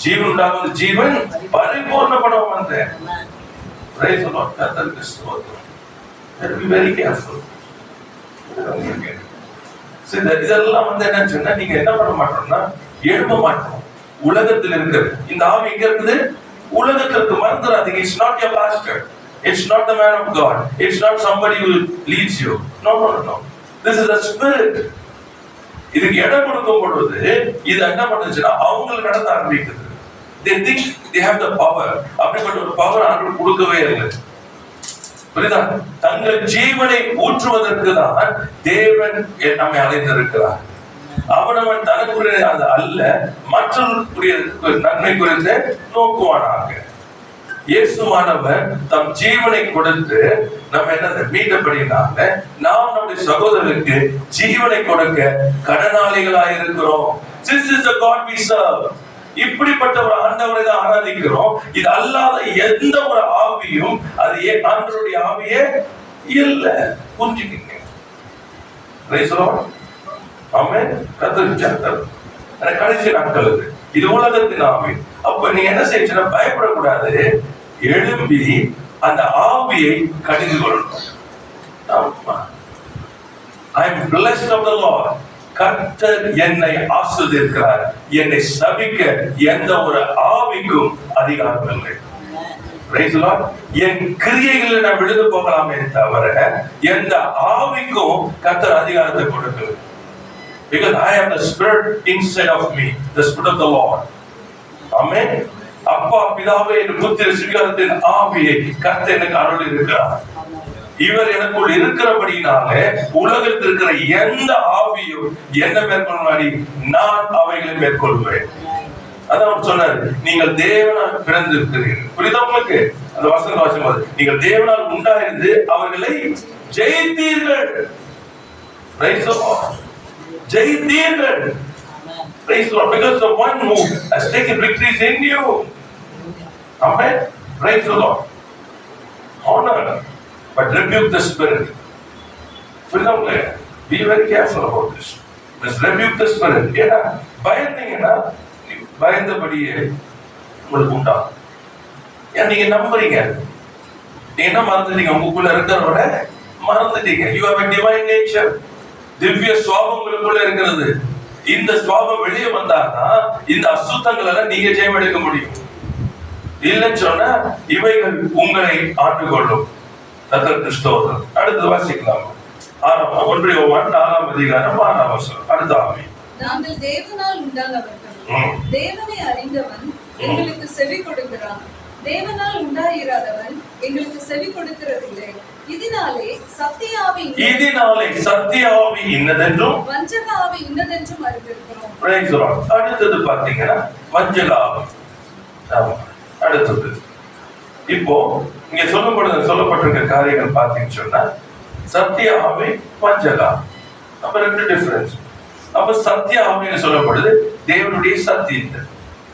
ஜீவன் உண்டாக, ஜீவன் பரிபூர்ணப்பட வந்தேன். இதெல்லாம் வந்து என்ன சொன்னா, நீங்க என்ன பண்ண மாட்டோம்னா எழுத மாட்டோம். உலகத்தில் இருக்கிறது இந்த ஆவி எங்க இருக்குது? உலகத்திற்கு மறந்துடாதீங்க. It's not your pastor, it's not the man of God, it's not somebody who leads you. No. This is a spirit. இதுக்கு இடம் கொடுக்கும் பொழுது இது என்ன பண்ணுச்சுன்னா அவங்களுக்கு நடத்த ஆரம்பிக்குது. They think they have the power. அப்படிப்பட்ட ஒரு பவர் ஆண்டவர் கொடுக்கவே இல்லை. புரியுதா? தங்கள் ஜீவனை ஊற்றுவதற்கு தான் தேவன் நம்மை அழைத்திருக்கிறார். அவனவன் தனக்குரிய அது அல்ல, மற்றவர்களுக்குரிய நன்மை குறித்து நோக்குவானாக. இயேசுவானவர் தம் ஜீவனை கொடுத்து நம்ம என்ன மீட்டபடினால நாம் நம்முடைய சகோதரருக்கு ஜீவனை கொடுக்க கடனாளிகளாய் இருக்கிறோம். This is the God we serve. இப்படிப்பட்ட ஒரு ஆண்டவரை தான் ஆராதிக்கிறோம். இது அல்லாத எந்த ஒரு ஆவியும் அது ஆண்டவருடைய ஆவியே இல்ல. புரிஞ்சுக்கீங்க. Praise the Lord. ஆமென். கர்த்தர் கடைசி நாட்கள் இது உலகத்தின் ஆவி. அப்ப நீ என்ன செய்யணும்? பயப்படக்கூடாது. எழும்பி அந்த ஆவியை கடிந்து கொள்ளணும். I am blessed of the Lord. கர்த்தர் என்னை ஆசீர்வதிக்கிறார். என்னை சபிக்க எந்த ஒரு ஆவிக்கும் அதிகாரம் இல்லை. Praise the Lord. என் கிரியைகளை நான் விழுந்து போகலாமே தவிர எந்த ஆவிக்கும் கர்த்தர் அதிகாரத்தை கொடுக்கல. Because I have the spirit inside of me, the spirit of the Lord. Amen. அப்பா பிதாவே என் புத்திர சுவிகாரத்தின் ஆவியை கர்த்தர் எனக்கு அருளி இருக்கிறார். இவர் எனக்குள் இருக்கிறபடினாலே உலகத்தில் இருக்கிற எந்த ஆவியும் என்ன மேற்கொள்வாடி நான் அவைகளை மேற்கொள்வேன். அதான் அவர் சொன்னார், நீங்கள் தேவனால் பிறந்திருக்கிறீர்கள். புரியுதா உங்களுக்கு? அந்த வசனம் வாசிக்கும்போது நீங்கள் தேவனால் உண்டாயிருந்து அவர்களை ஜெயித்தீர்கள். Praise the Lord. ஜெயித்தீர்கள். Praise the Lord. Because the one who has taken victory is in you. Amen. Praise the Lord. Honor, but rebuke the spirit. Be very careful about this. Let's rebuke the spirit. ஏன்னா பயந்தீங்கன்னா பயந்தபடியே உங்களுக்கு உண்டா. ஏன் நீங்க நம்புறீங்க? நீங்க என்ன மறந்துட்டீங்க? உங்களுக்குள்ள இருக்கிறவரை மறந்துட்டீங்க. You have a divine nature. திவ்ய சுவாபம் உங்களுக்குள்ள இருக்கிறது. இந்த சுவாபம் வெளியே வந்தாதான் இந்த அசுத்தங்கள் எல்லாம் நீங்க ஜெயம் எடுக்க முடியும். இல்லைன்னு சொன்னா இவைகள் உங்களை ஆண்டு கொள்ளும். கிறிஸ்தவர்கள் அடுத்து வாசிக்கலாம். 1 யோவான் 4 அதிகாரம் 6 வசனம். அடுத்த ஆவி. நாங்கள் தேவனால் உண்டானவர்கள். தேவனை அறிந்தவன் எங்களுக்கு செவி கொடுக்கிறான். தேவனால் உண்டாயிராதவன் எங்களுக்கு செவி கொடுக்கிறதில்லை. இதனாலே சத்திய ஆவி இன்னதென்றும் வஞ்சக ஆவி இன்னதென்றும் அறிந்திருக்கிறோம். Praise the Lord. அடுத்தது பாத்தீங்கன்னா வஞ்சக ஆவி. அடுத்தது இப்போ இங்க சொல்லப்பட்டிருக்க காரியங்கள் பாத்தீங்கன்னு சொன்னா சத்திய ஆவி, வஞ்சக ஆவி. அப்ப ரெண்டு டிஃபரன்ஸ். அப்ப சத்திய ஆவின்னு சொல்லப்படுது தேவனுடைய சத்தியத்தை.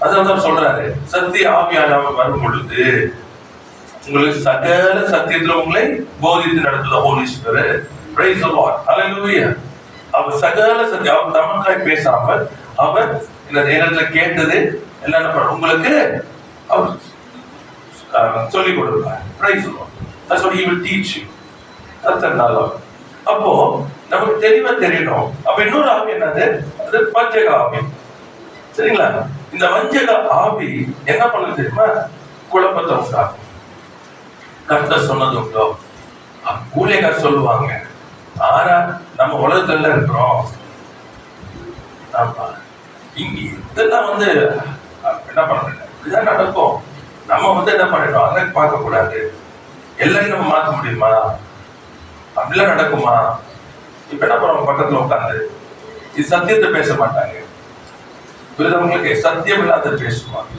அதான் சொல்றாரு, சத்திய ஆவியானவர் வரும் பொழுது உங்களுக்கு சகல சத்தியத்துல உங்களை போதித்து நடத்துத Holy Spirit. Praise the Lord. ஹalleluya. அவர் சகல சத்தியம் அவர் தமக்காய் பேசாமல் அவர் இந்த நேரத்துல கேட்டது எல்லாம் என்ன பண்ண உங்களுக்கு அவர் சொல்லி கொடுப்பார். Price the Lord. That's what he will teach you. அதனால அப்போ நமக்கு தெளிவா தெரியணும். அப்ப இன்னொரு ஆவி என்னது? அது வஞ்சக ஆவி. சரிங்களா? இந்த வஞ்சக ஆவி என்ன பண்ண தெரியுமா? குழப்பத்தை உண்டாகும். கர்த்தர் சொன்னது உண்டோ? ஊழியக்காரர் சொல்லுவாங்க, ஆனா நம்ம உலகத்துல இருக்கிறோம். இங்க இதெல்லாம் வந்து என்ன பண்றது? இப்படிதான் நடக்கும். நம்ம என்ன பண்ணிடும்? அதை பார்க்க கூடாது. எல்லாரையும் நம்ம மாற்ற முடியுமா? அப்படிலாம் நடக்குமா? இப்ப என்ன பண்ணுவாங்க? பக்கத்துல உட்காந்து இது சத்தியத்தை பேச மாட்டாங்க. விருதவங்களுக்கு சத்தியம் இல்லாத பேசுவாங்க.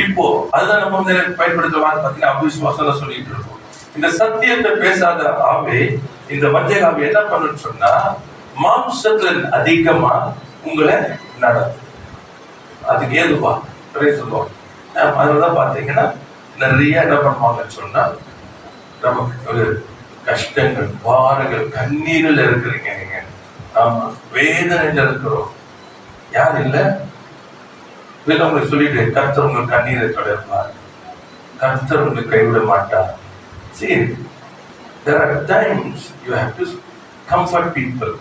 இப்போ அதுதான் நம்ம வந்து பயன்படுத்துவாங்க. பாத்தீங்கன்னா அவிசுவாசம் சொல்லிட்டு இருக்கோம். இந்த சத்தியத்தை பேசாத ஆவி, இந்த வஞ்சக ஆவி என்ன பண்ணுன்னு சொன்னா, மாம்சத்துல அதிகமா உங்களை நடத்தும். அதுக்கு ஏதுவா சொல்லுவாங்க. அதனாலதான் பாத்தீங்கன்னா நிறைய என்ன பண்ணுவாங்கன்னு சொன்னா, நமக்கு ஒரு கஷ்டங்கள், பாரங்கள், கண்ணீரில் இருக்கிறீங்க நீங்க. ஆமா, வேதனையில இருக்கிறோம். யார் இல்ல உங்களுக்கு சொல்லிட்டு, கர்த்தர் உங்க கண்ணீரை தொடர்பார், கர்த்தர் உங்களுக்கு கைவிட மாட்டார். See, there are times you have to comfort people.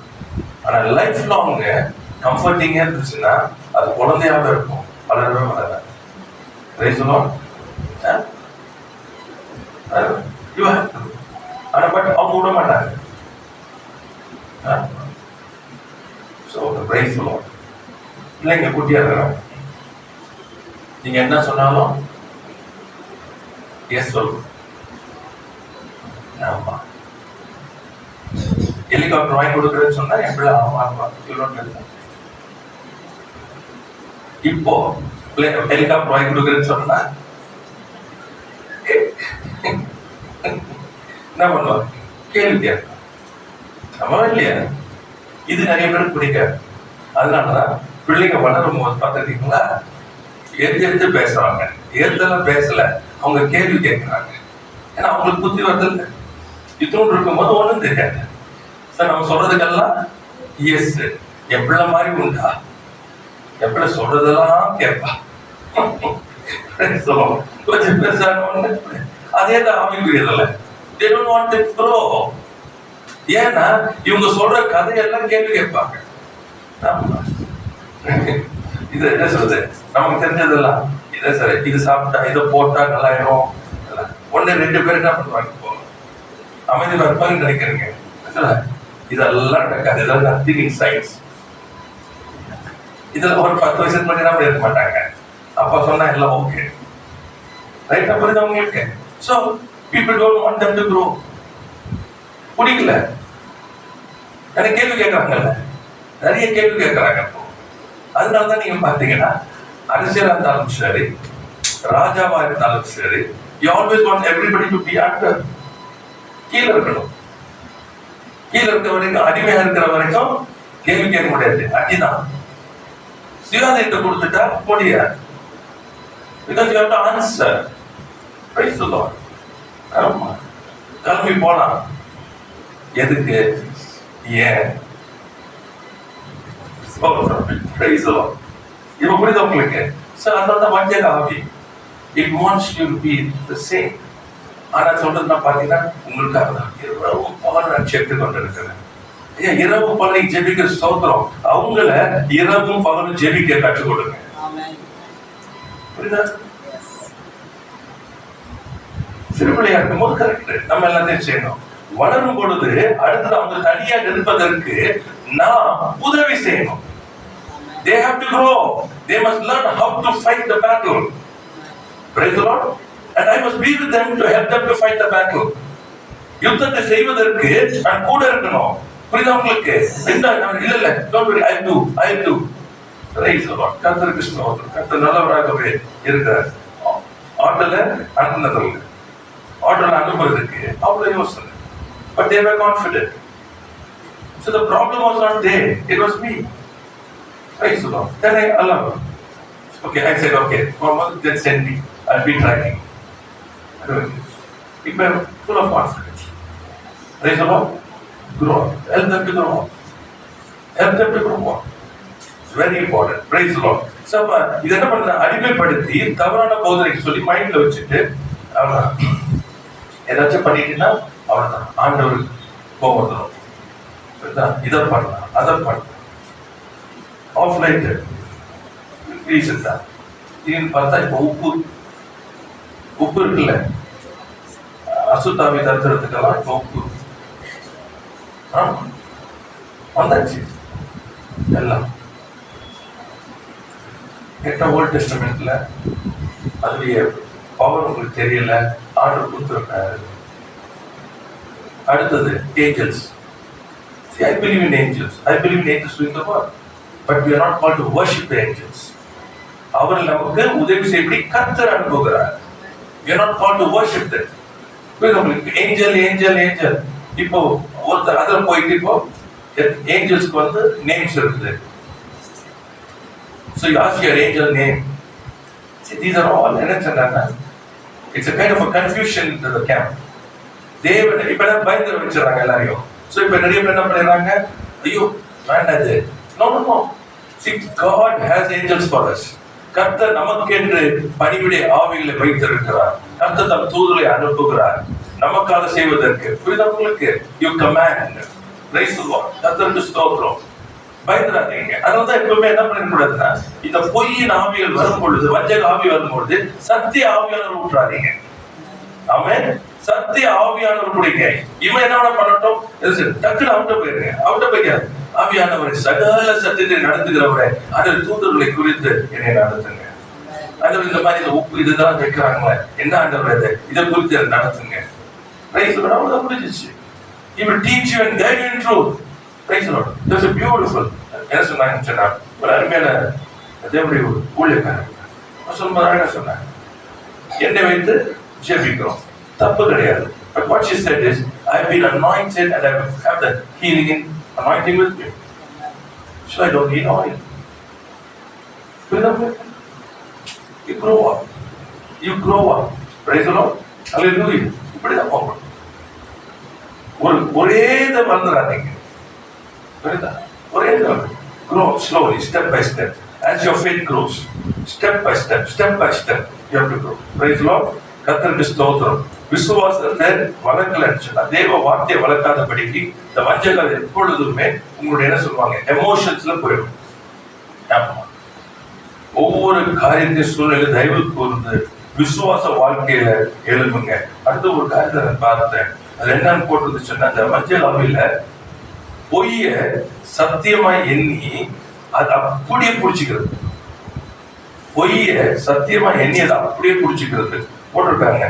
ஆனா லைஃப் லாங் கம்ஃபர்டிங்கா இருந்துச்சுன்னா அது குழந்தையாக இருக்கும், வளரவே வளராது. Praise the Lord. You have to. ஆனா பட் அவங்க விட மாட்டாங்க. So praise the Lord. இல்லைங்க குட்டியா இருக்கிறாங்க, நீங்க என்ன சொன்னாலும் எஸ் சொல்லு. ஆமா, ஹெலிகாப்டர் வாங்கி கொடுக்குறேன்னு சொன்னா என் பிள்ளை ஆமா இப்போ ஹெலிகாப்டர் வாங்கி கொடுக்குறேன்னு சொன்னா என்ன பண்ணுவாங்க? கேள்வி கேட்பாங்க. ஆமா இல்லையா? இது நிறைய பேருக்கு பிடிக்காது. அதனாலதான் பிள்ளைங்க வளரும் போது பார்த்துருக்கீங்களா, எடுத்து பேசுறாங்க, எடுத்தெல்லாம் பேசல, அவங்க கேள்வி கேட்கிறாங்க. ஏன்னா அவங்களுக்கு புத்தி வருது. இத்தோடு இருக்கும்போது ஒண்ணும் தெரியாது. சார் நம்ம சொல்றதுக்கெல்லாம் எஸ், என் பிள்ளை மாதிரி உண்டா, என் பிள்ளை சொல்றதெல்லாம் கேட்பா. கொஞ்சம் பெருசான அதே தான் ஆவிக்குரியதில்ல. They don't want to grow. ஏன்னா இவங்க சொல்ற கதையெல்லாம் கேள்வி கேட்பாங்க. இது என்ன சொல்றது, நமக்கு தெரிஞ்சதெல்லாம் இதை சரி, இது சாப்பிட்டா, இதை போட்டா நல்லாயிரும். ஒன்னு ரெண்டு பேர் என்ன பண்ணுவாங்க, போங்க அமைதி இருப்பாங்கன்னு நினைக்கிறீங்க. இதெல்லாம் நடக்காது. இதெல்லாம் நத்திங் இன் சயின்ஸ். இதெல்லாம் ஒரு 10 வயசுக்கு முன்னாடி அப்படி இருக்க மாட்டாங்க. அப்பா சொன்னா எல்லாம் ஓகே, ரைட்? அப்படி அவங்களுக்கு so people don't want them to grow. பிடிக்கல. எனக்கு கேள்வி கேட்கறாங்கல்ல, நிறைய கேள்வி கேட்கறாங்க. அதனாலதான் நீங்க பாத்தீங்கன்னா அரசியலா இருந்தாலும் சரி, ராஜாவா இருந்தாலும் சரி, you always want everybody to be under. கீழே இருக்கணும். கீழே இருக்க வரைக்கும், அடிமையா இருக்கிற வரைக்கும் கேள்வி கேட்க முடியாது, அடிதான். சுயாதீனத்தை கொடுத்துட்டா முடியாது. Because you have to answer. Praise the Lord. ஆமா, கிளம்பி போலாம். எதுக்கு? ஏன்? Praise the Lord. இப்ப புரியுது உங்களுக்கு? So அதனால வஞ்சக ஆவி, it wants you to be the same. ஆனா சொல்றதுன்னா பாத்தீங்கன்னா உங்களுக்காக தான் இரவு பகல் நான் சேர்த்து கொண்டு இருக்கிறேன். இரவு பகலை ஜெபிக்க ஸ்தோத்திரம். அவங்கள இரவும் பகலும் ஜெபிக்க கற்றுக் கொடுங்க. புரியுதா? சிறுபிள்ளையா இருக்கும் போது கரெக்ட், நம்ம எல்லாத்தையும் செய்யணும். வளரும் பொழுது அடுத்தது அவங்க தனியா நிற்பதற்கு நான் உதவி செய்யணும். They have to grow. They must learn how to fight the battle. Praise the Lord. And I must be with them to help them to fight the battle. யுத்தத்தை செய்வதற்கு நான் கூட இருக்கணும். புரியுதா உங்களுக்கு? இல்ல don't worry, I'll do. Praise the Lord. கர்த்தர் கிருஷ்ணன் கர்த்தர் நல்லவராகவே இருக்கிறார். ஆட்டோல அனுப்புனதில்லை, ஆட்டோல அனுப்புறதுக்கு அவ்வளவு யோசனை. But they were confident. So the problem was not there, it was me. Praise the Lord. Then I allowed. Okay, I said, okay, then send me. I'll be tracking. People are full of confidence. Praise the Lord. Grow up. Help them to grow up. Help them to grow up. It's very important. Praise the Lord. So, இது என்ன பண்ண, அடிமைப்படுத்தி தவறான போதனைக்கு சொல்லி மைண்ட்ல வச்சுட்டு ஏதாச்சும் பண்ணிட்டுன்னா அவ்வளவுதான், ஆண்டவர் கோபம். இதை பண்ணலாம், அதை பண்ணலாம். ஆஃப் லைட் ரீசன் தான். இதுன்னு பார்த்தா இப்போ உப்பு இருக்குல்ல, அசுத்தாவி தடுக்கிறதுக்கெல்லாம் இப்போ உப்பு வந்தாச்சு எல்லாம். ஓல்ட் டெஸ்டமெண்ட்ல அதுடைய பவர் உங்களுக்கு தெரியல, ஆர்டர் கொடுத்துருக்காரு. அடுத்தது Angeles. See, I believe in angels. I believe in angels doing the work. But we are not called to worship the angels. அவர்கள் நமக்கு உதவி செய்யப்படி கர்த்தர் அனுப்புகிறார். We are not called to worship them. Angel angel angel. இப்போ ஒருத்தர் அதுல போயிட்டு இப்போ ஏஞ்சல்ஸ்க்கு வந்து நேம்ஸ் இருக்குது. So you ask your angel name. See, these are all என்னன்னா it's a kind of a confusion to the camp. தேவன் இப்ப பயங்கர வச்சிடறாங்க எல்லாரையும். So இப்ப நிறைய பேர் என்ன பண்ணிடுறாங்க, ஐயோ வேண்டாது. No no no. See, God has angels for us. கர்த்தர் நமக்கு என்று பணிவிடை ஆவிகளை வைத்திருக்கிறார். கர்த்தர் தம் தூதரை அனுப்புகிறார் நமக்காக செய்வதற்கு. புரியுதா உங்களுக்கு? You command. Praise the Lord. கர்த்தருக்கு ஸ்தோத்திரம். பயந்துடாதீங்க. அதனாலதான் எப்பவுமே என்ன பண்ணக்கூடாதுன்னா, இந்த பொய்யின் ஆவிகள் வரும் பொழுது, வஞ்சக ஆவி வரும் பொழுது சத்திய ஆவியானவர் விட்டுறாதீங்க. ஆமென். சத்திய ஆவியானவர் பிடிங்க. இவன் என்ன பண்ணட்டும், டக்குன்னு அவட்ட போயிருங்க. அவட்ட போய்க்காது. ஆவியானவரை சகல சத்தியத்தை நடத்துகிறவரை அதில் தூதர்களை குறித்து என்னை நடத்துங்க. அதில் இந்த மாதிரி இந்த உப்பு இதுதான் வைக்கிறாங்களே, என்ன ஆண்டவர் இதை குறித்து நடத்துங்க. Price the Lord. புரிஞ்சிச்சு. He will teach you and guide you in truth. Praise the Lord. That's a beautiful. என்ன சொன்னாங்க, ஒரு அருமையான தேவனுடைய ஊழியக்காரர் என்ன சொன்னாங்க, என்னை வைத்து ஜெபிக்கிறோம், தப்பு கிடையாது. But what she said is, I have been anointed and I have the healing anointing with me. So I don't need oil. You grow up. You grow up. Praise the Lord. Hallelujah. இப்படிதான் போகணும். ஒரே இதை வந்துடாதீங்க. ஒரே grow slowly, step by step. As your faith grows, step by step, you have to grow. Praise the Lord. கர்த்தருக்கு ஸ்தோத்திரம். விசுவாசத்தை வளர்க்கலன்னு தேவ வார்த்தையை வளர்க்காதபடிக்கு இந்த வஞ்சகர் எப்பொழுதுமே உங்களுடைய என்ன சொல்லுவாங்க, எமோஷன்ஸ்ல போயிடும். ஒவ்வொரு காரியத்தையும் சூழ்நிலை தயவு கூர்ந்து விசுவாச வாழ்க்கையில எழுப்புங்க. அடுத்த ஒரு காரியத்தை நான் பார்த்தேன், அது என்னன்னு போட்டுருந்துச்சுன்னா, அந்த வஞ்சக ஆவியில பொய்ய சத்தியமாய் எண்ணி அது அப்படியே புடிச்சுக்கிறது. பொய்ய சத்தியமா எண்ணி அதை அப்படியே புடிச்சுக்கிறது போட்டிருக்காங்க.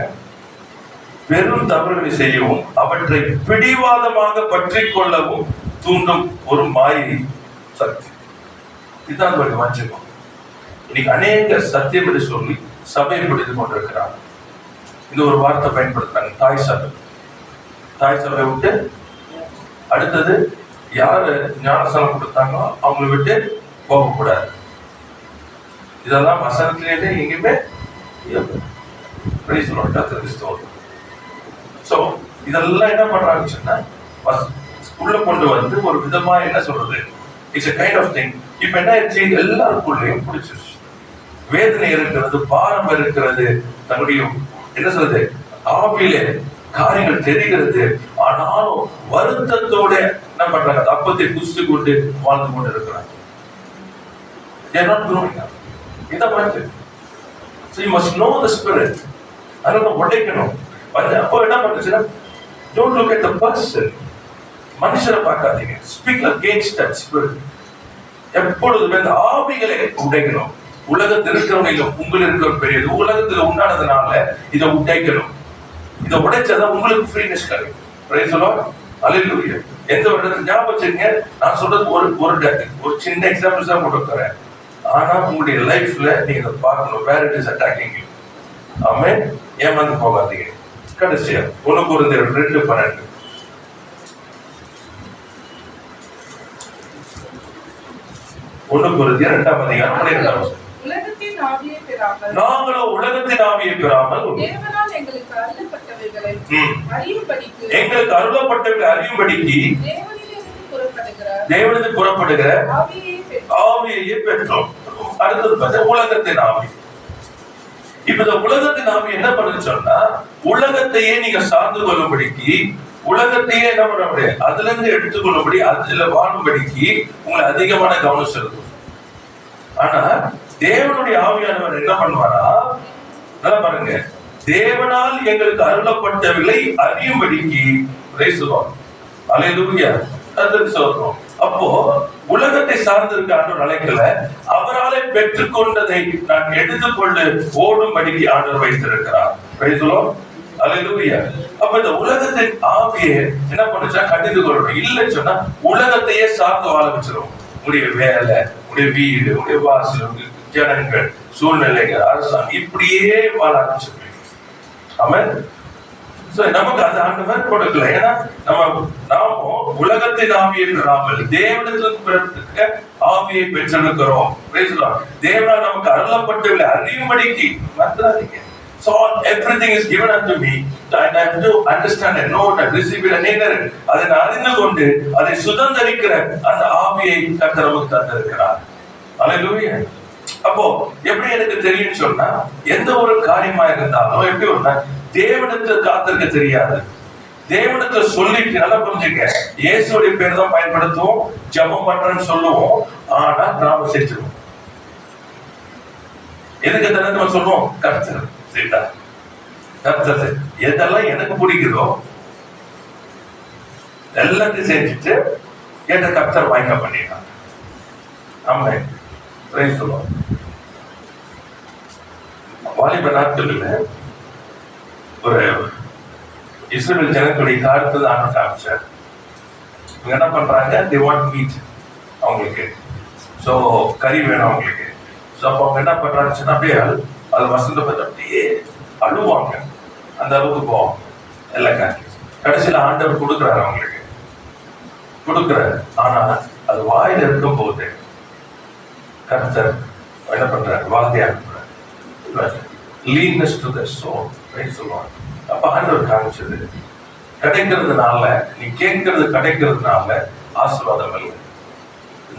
பெரும் தவறுகளை செய்யவும் அவற்றை பிடிவாதமாக பற்றி கொள்ளவும் தூண்டும் ஒரு மாயை சக்தி. இதுதான் வஞ்சகம். இன்னைக்கு அநேக சத்தியம் என்று சொல்லி சபையை பிடித்துக் கொண்டிருக்கிறாங்க. இந்த ஒரு வார்த்தை பயன்படுத்துறாங்க, தாய் சபை. தாய் சபை விட்டு அடுத்தது யாரு ஞானஸ்தானம் கொடுத்தாங்களோ அவங்களை விட்டு போகக்கூடாது. இதெல்லாம் வசனத்திலே எங்கேயுமே இதெல்லாம் என்ன பண்றாங்கன்னு சொன்னா, உள்ள கொண்டு வந்து ஒரு விதமா என்ன சொல்றது, it's a kind of thing. இப்ப என்ன ஆயிடுச்சு, எல்லாருக்குள்ளேயும் பிடிச்சிருச்சு. வேதனை இருக்கிறது, பாரம் இருக்கிறது, தன்னுடைய என்ன சொல்றது ஆவியிலே காரியங்கள் தெரிகிறது. ஆனாலும் வருத்தத்தோட என்ன பண்றாங்க, அப்பத்தை குடிச்சு கொண்டு வாழ்ந்து கொண்டு இருக்கிறாங்க. இந்த மாதிரி so you must know the spirit. அதனால உடைக்கணும். அப்போ என்ன பண்ணுச்சுன்னா, don't look at the person. மனுஷரை பார்க்காதீங்க. Speak against that spirit. எப்பொழுதுமே இந்த ஆவிகளை உடைக்கணும். உலகத்தில் இருக்கிறவங்க உங்களுக்கு இருக்கிற பெரியது, உலகத்தில் உண்டானதுனால இதை உடைக்கணும். இதை உடைச்சாதான் உங்களுக்கு ஃப்ரீனஸ் கிடைக்கும். Praise the Lord. ஹல்லேலூயா. எந்த ஒரு இடத்துல ஞாபகம் வச்சுக்கங்க, நான் சொல்றது ஒரு சின்ன எக்ஸாம்பிள்ஸ் தான் கொடுக்குறேன். ஆனா உங்களுடைய லைஃப்ல நீங்க பார்க்கணும், வேர் இட் இஸ் அட்டாக்கிங் யூ. ஆமென். ஏமாந்து போகாதீங்க. கடைசியா 1 கொரிந்தியர் 2:12. 1 கொரிந்தியர் 2:12. நாங்களோ உலகத்தின் ஆவியை பெறாமல் எங்களுக்கு அருளப்பட்டவைகளை அறியும்படிக்கு தேவனிலிருந்து புறப்படுகிற ஆவியையே பெற்றோம். அடுத்தது பார்த்தா உலகத்தின் ஆவி. இப்ப இந்த உலகத்தின் ஆவி என்ன பண்ணுன்னு சொன்னா, உலகத்தையே நீங்க சார்ந்து கொள்ளும்படிக்கு, உலகத்தையே என்ன பண்ண முடியாது, அதுல இருந்து எடுத்துக்கொள்ளும்படி, அதுல வாழும்படிக்கு உங்களை அதிகமான கவனம் செலுத்தும். ஆனா தேவனுடைய ஆவியானவர் என்ன பண்ணுவாரா, நல்லா பாருங்க, தேவனால் எங்களுக்கு அருளப்பட்டவைகளை அறியும்படிக்கு அல்லேலூயா சொல்றோம். அப்போ உலகத்தை சார்ந்திருக்க ஆண்டவர் அழைக்கல, அவராலே பெற்றுக்கொண்டதை நான் எடுத்துக்கொண்டு ஓடும்படிக்கு ஆண்டவர் வைத்திருக்கிறார். அல்லேலூயா. அப்ப இந்த உலகத்தின் ஆவியை என்ன பண்ணுச்சா கண்டித்து கொள்ளணும். இல்லைன்னு சொன்னா உலகத்தையே சார்ந்து வாழ வச்சிடும். உடைய வேலை, உடைய வீடு, உடைய வாசல், ஜனங்கள், சூழ்நிலைகள், அரசாங்கம், இப்படியே வாழ ஆரம்பிச்சிருக்கீங்க. ஆமென். நமக்கு அது ஆண்டவர் கொடுக்கல. ஏன்னா நாம உலகத்தின் ஆவியை பெறாமல் தேவனிடத்தில் பிறக்க ஆவியை பெற்றிருக்கிறோம். தேவனால் நமக்கு அருளப்பட்டவில்லை அறியும்படிக்கு மறந்துடாதீங்க. So everything is given unto me and I have to understand and know and receive it and inherit. அதை நான் அறிந்து கொண்டு அதை சுதந்தரிக்கிற அந்த ஆவியை கர்த்தர் நமக்கு தந்திருக்கிறார். அல்லேலூயா. அப்போ எப்படி எனக்கு தெரியும் சொன்னா, எந்த ஒரு காரியமா இருந்தாலும் எப்படி ஒண்ணா தேவனிடத்தில் காத்திருக்க தெரியாது. தேவனிடத்தில் சொல்லிட்டு நல்லா புரிஞ்சுக்க, இயேசுடைய பேர் தான் பயன்படுத்துவோம், ஜெபம் பண்றேன்னு சொல்லுவோம், ஆனா நாம செஞ்சிருவோம். எதுக்கு தானே நம்ம சொல்லுவோம், கர்த்தர் சரிதா, கர்த்தர் எதெல்லாம் எனக்கு பிடிக்குதோ எல்லாத்தையும் செஞ்சுட்டு கேட்ட கர்த்தர் வாய்க்க பண்ணிடலாம். ஆமா சொல்லுவோம். வாலிப நாட்களில் ஒரு இஸ்ரேல் ஜனங்களுடைய காலத்து தான் காமிச்சார். இவங்க என்ன பண்றாங்க, they want meat, அவங்களுக்கு ஸோ கறி வேணும் அவங்களுக்கு. ஸோ அப்போ அவங்க என்ன பண்றாங்கன்னு சொன்னா, அப்படியே அது வசந்த பார்த்து அப்படியே அழுவாங்க, அந்த அளவுக்கு போவாங்க எல்லாம் காட்டி. கடைசியில் ஆண்டவர் கொடுக்குறாரு, அவங்களுக்கு கொடுக்குறாரு. ஆனா அது வாயில இருக்கும் போது கர்த்தர் என்ன பண்றாரு, வார்த்தையா அனுப்புறாரு. லீனஸ் டு தி சோல் சொல்லுவாங்க. அப்ப ஆண்டவர் காமிச்சது, கிடைக்கிறதுனால நீ கேட்கறது கிடைக்கிறதுனால ஆசீர்வாதம் இல்லை,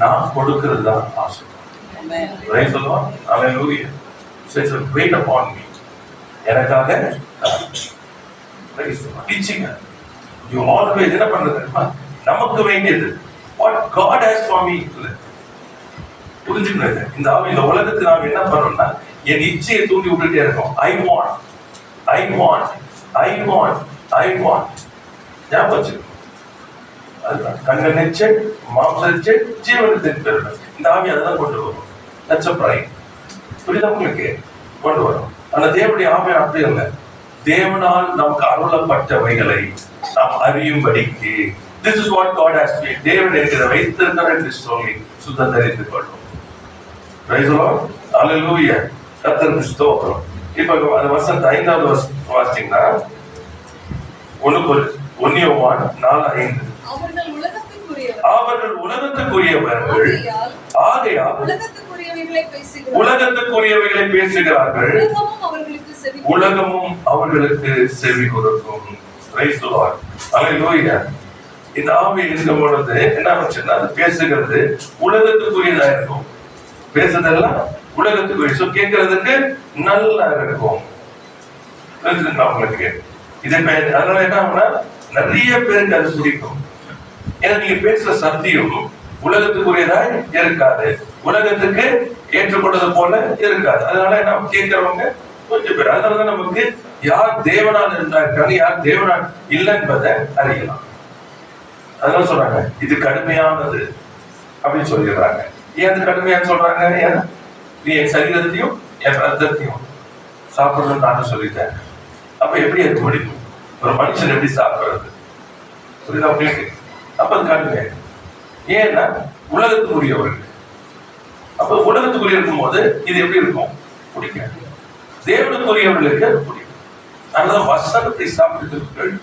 நான் கொடுக்கிறது தான் ஆசீர்வாதம். சொல்லுவாங்க. அல்லேலூயா. Wait upon me. எனக்காக டீச்சிங் யூ ஆல்வேஸ் என்ன பண்றது, நமக்கு வேண்டியது what God has for me. புரிஞ்சுக்கிறது. இந்த உலகத்தில் நாம் என்ன பண்ணோம்னா, என் இச்சையை தூண்டி விட்டுட்டே இருக்கோம். I want அதுதான் கண்ண நிச்சை மாம்ச ஜீவனத்தின் பெருமை. இந்த ஆவி அதான் கொண்டு வரும். That's a pride. புரியுதா உங்களுக்கு? கொண்டு வரும். ஆனா தேவனுடைய ஆவி அப்படி இல்லை. தேவனால் நமக்கு அருளப்பட்டவைகளை நாம் அறியும்படிக்கு this is what God has made. தேவன் என்கிற வைத்திருக்கிறார் என்று சொல்லி சுதந்தரித்துக் கொள்ளும். Praise the Lord. Hallelujah. கர்த்தருக்கு ஸ்தோத்திரம். இப்ப அந்த வசனத்தை 5வது வாசிச்சீங்கன்னா 1 யோவான் 4:5 அவர்கள் உலகத்துக்குரியவர்கள் ஆகையால் உலகத்துக்குரியவைகளை பேசுகிறார்கள், உலகமும் அவர்களுக்கு செவி கொடுக்கும். Praise the Lord. Hallelujah. இந்த ஆவி இருக்கும் பொழுது என்ன ஆச்சுன்னா, அது பேசுகிறது உலகத்துக்குரியதா இருக்கும். பேசுறதெல்லாம் உலகத்துக்குரிய, கேட்கறதுக்கு நல்லா இருக்கும். உங்களுக்கு இதே அதனால என்ன ஆகுனா, நிறைய பேருக்கு அது பிடிக்கும். ஏன்னா நீங்க பேசுற சத்தியம் உலகத்துக்குரியதாய் இருக்காது, உலகத்துக்கு ஏற்றுக்கொண்டது போல இருக்காது. அதனால என்ன கேட்கிறவங்க கொஞ்சம் பேர். அதனாலதான் நமக்கு யார் தேவனால் இருந்தாங்க, யார் தேவனால் இல்லை என்பதை அறியலாம். அதனால சொல்றாங்க இது கடுமையானது அப்படின்னு சொல்லிடுறாங்க. ஏன் அது கடுமையான்னு சொல்றாங்க? ஏன்னா நீ என் சரீரத்தையும் என் ரத்தத்தையும் சாப்பிடணும்னு நானும் சொல்லிட்டேன். அப்ப எப்படி இருக்க முடியும்? ஒரு மனுஷன் எப்படி சாப்பிடுறது? புரியுதா உங்களுக்கு? அப்ப அது கடுமையா. ஏன்னா உலகத்துக்குரியவர்கள். அப்ப உலகத்துக்குரிய இருக்கும் போது இது எப்படி இருக்கும்? பிடிக்காது. தேவனுக்குரியவர்களுக்கு பிடிக்கும். அதனால வசனத்தை சாப்பிடுகிறவர்கள்